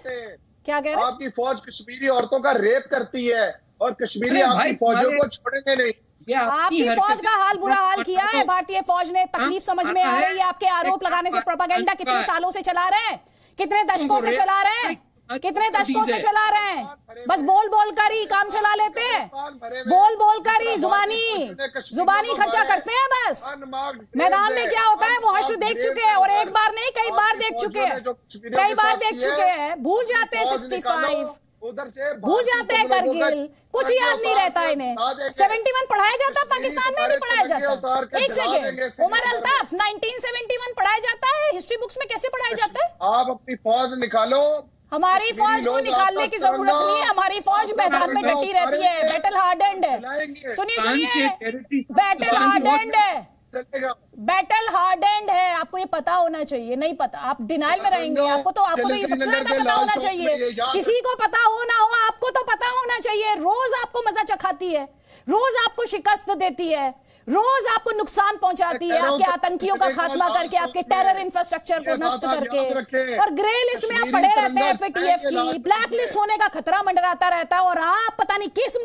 क्या कह रहे हैं? आपकी फौज कश्मीरी औरतों का रेप करती है और कश्मीरी आपकी फौजों को छोड़ेंगे नहीं। आपकी फौज का हाल बुरा हाल किया है भारतीय फौज ने, तकलीफ समझ में आ रही है आपके आरोप लगाने से। प्रोपेगेंडा कितने सालों से चला रहे हैं, कितने दशकों से चला रहे हैं, कितने दशकों से चला रहे हैं। बस बोल बोल कर ही काम चला लेते हैं, बोल बोल कर ही जुबानी खर्चा करते हैं बस। मैदान में क्या होता है वो हश्र देख चुके हैं, और एक बार नहीं कई बार देख चुके हैं, कई बार देख चुके हैं। भूल जाते हैं 65, भूल जाते हैं करगिल, कुछ याद नहीं रहता इन्हें। 71 पढ़ाया जाता पाकिस्तान में, नहीं पढ़ाया जाता। एक सेकेंड, उमर अल्ताफ 1971 पढ़ाया जाता है हिस्ट्री बुक्स में, कैसे पढ़ाया जाता है? आप अपनी फौज निकालो। हमारी फौज को निकालने की जरूरत नहीं है, हमारी फौज मैदान में डटी रहती है, बैटल हार्डेंड है। सुनिए बैटल हार्डेंड है, बैटल हार्डेंड है, आपको ये पता होना चाहिए। नहीं पता, आप डिनाइल में रहेंगे, आपको तो ये सबसे ज्यादा पता होना चाहिए। किसी को पता हो ना हो, आपको तो पता होना चाहिए। रोज आपको मजा चखाती है, रोज आपको शिकस्त देती है, रोज आपको नुकसान पहुंचाती है, आपके आतंकियों का खात्मा करके, आपके टेरर इंफ्रास्ट्रक्चर को नष्ट करके। और ग्रे लिस्ट में आप पड़े रहते हैं FATF की, ब्लैक लिस्ट होने का खतरा मंडराता रहता है। और आप पता नहीं किस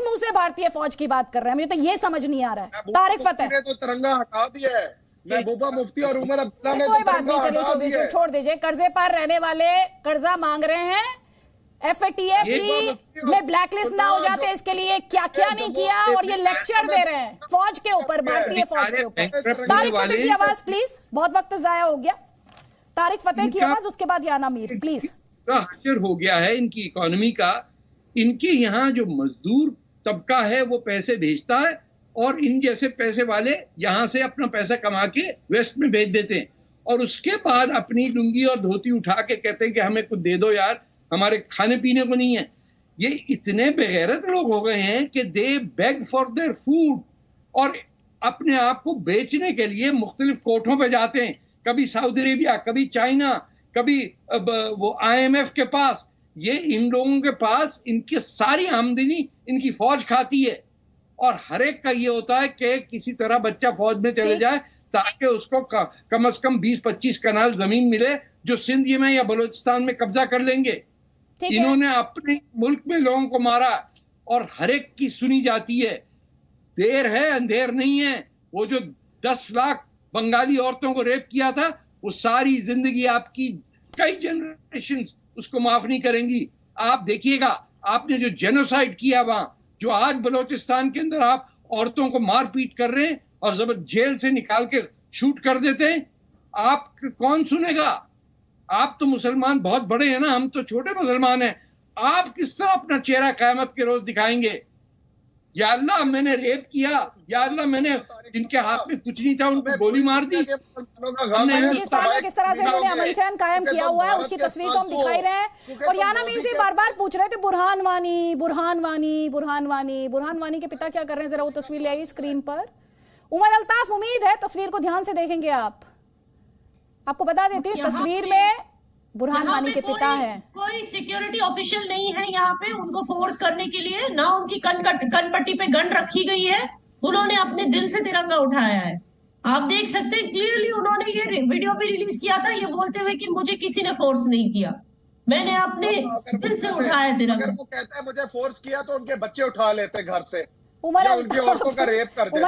मुंह से भारतीय फौज की बात कर रहे हैं, मुझे तो ये समझ नहीं आ रहा है। तारिक फतेह ने तो तिरंगा हटा दिया है, महबूबा मुफ्ती और उमर अब्दुल्ला ने कोई बात नहीं, चलिए छोड़ दीजिए। कर्जे पर रहने वाले कर्जा मांग रहे हैं, FATF की में ब्लैकलिस्ट ना हो जाते इसके लिए क्या क्या नहीं किया, और ये लेक्चर दे रहे हैं फौज के ऊपर, भारतीय फौज के ऊपर। तारिक फतेह की आवाज प्लीज, बहुत वक्त जाया हो गया। तारिक फतेह की आवाज, उसके बाद याना मीर प्लीज। हशर हो गया है इनकी इकोनॉमी का। इनके यहाँ जो मजदूर तबका है वो पैसे भेजता है, और इन जैसे पैसे वाले यहाँ से अपना पैसा कमा के वेस्ट में भेज देते हैं, और उसके बाद अपनी लुंगी और धोती उठा के कहते हैं कि हमें कुछ दे दो यार, हमारे खाने पीने को नहीं है। ये इतने बेगैरत लोग हो गए हैं कि दे बेग फॉर देयर फूड, और अपने आप को बेचने के लिए मुख्तलिफ कोठों पे जाते हैं, कभी सऊदी अरेबिया, कभी चाइना, कभी वो IMF के पास। ये इन लोगों के पास इनकी सारी आमदनी इनकी फौज खाती है, और हर एक का ये होता है कि किसी तरह बच्चा फौज में चले जाए ताकि उसको कम से कम 20-25 कनाल जमीन मिले जो सिंध में या बलूचिस्तान में कब्जा कर लेंगे। इन्होंने अपने मुल्क में लोगों को मारा, और हर एक की सुनी जाती है। देर है अंधेर नहीं है। वो जो 10 लाख बंगाली औरतों को रेप किया था, वो सारी जिंदगी आपकी कई जनरेशंस उसको माफ नहीं करेंगी। आप देखिएगा, आपने जो जेनोसाइड किया वहां, जो आज बलूचिस्तान के अंदर आप औरतों को मार पीट कर रहे हैं और जब जेल से निकाल के शूट कर देते हैं, आप कौन सुनेगा? आप तो मुसलमान बहुत बड़े हैं ना, हम तो छोटे मुसलमान हैं। आप किस तरह अपना चेहरा क़यामत के रोज दिखाएंगे? या अल्लाह मैंने रेप किया, या अल्लाह मैंने जिनके हाथ में कुछ नहीं था उनको गोली मार दी। पाकिस्तान में किस तरह से इन्होंने अमन चैन कायम किया हुआ है उसकी तस्वीर तो हम दिखाई रहे हैं। और याना मीर से बार बार पूछ रहे थे बुरहान वानी के पिता क्या कर रहे हैं, जरा वो तस्वीर ले आई स्क्रीन पर। उमर अल्ताफ, उम्मीद है तस्वीर को ध्यान से देखेंगे आप। आपको बता देती हूँ, तस्वीर में बुरहान वानी के पिता हैं। कोई सिक्योरिटी ऑफिशियल नहीं है यहाँ पे उनको फोर्स करने के लिए, ना उनकी कनपट्टी पे गन रखी गई है। उन्होंने अपने दिल से तिरंगा उठाया है। आप देख सकते हैं क्लियरली, उन्होंने ये वीडियो भी रिलीज किया था ये बोलते हुए कि मुझे किसी ने फोर्स नहीं किया, मैंने अपने दिल से उठाया तिरंगा। अगर वो कहता है मुझे फोर्स किया तो उनके बच्चे उठा लेते घर से, उमर उनकी औरतों का रेप कर देते।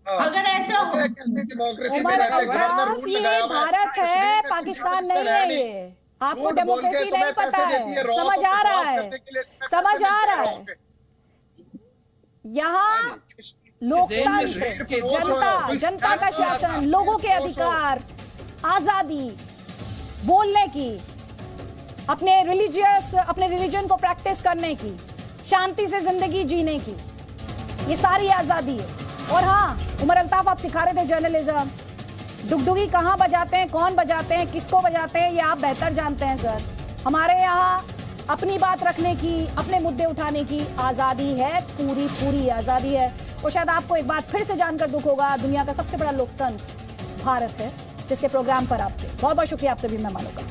अगर ऐसा हो, डेमोक्रेसी में उमर रहते घर में अल्ताफ, रूल ये लगाया हुआ भारत है, पाकिस्तान नहीं है ये। आपको डेमोक्रेसी नहीं पता है, समझ आ रहा है, समझ आ रहा है। यहाँ लोकतंत्र, जनता का शासन, लोगों के अधिकार, आजादी, बोलने की, अपने रिलीजन को प्रैक्टिस करने की, शांति से जिंदगी जीने की, ये सारी आजादी है। और हाँ, उमर अल्ताफ, आप सिखा रहे थे जर्नलिज्म, डुगडुगी कहाँ बजाते हैं, कौन बजाते हैं, किसको बजाते हैं, ये आप बेहतर जानते हैं सर। हमारे यहाँ अपनी बात रखने की, अपने मुद्दे उठाने की आजादी है, पूरी आजादी है। और शायद आपको एक बात फिर से जानकर दुख होगा, दुनिया का सबसे बड़ा लोकतंत्र भारत है, जिसके प्रोग्राम पर आपके बहुत बहुत शुक्रिया आप सभी मेहमानों का।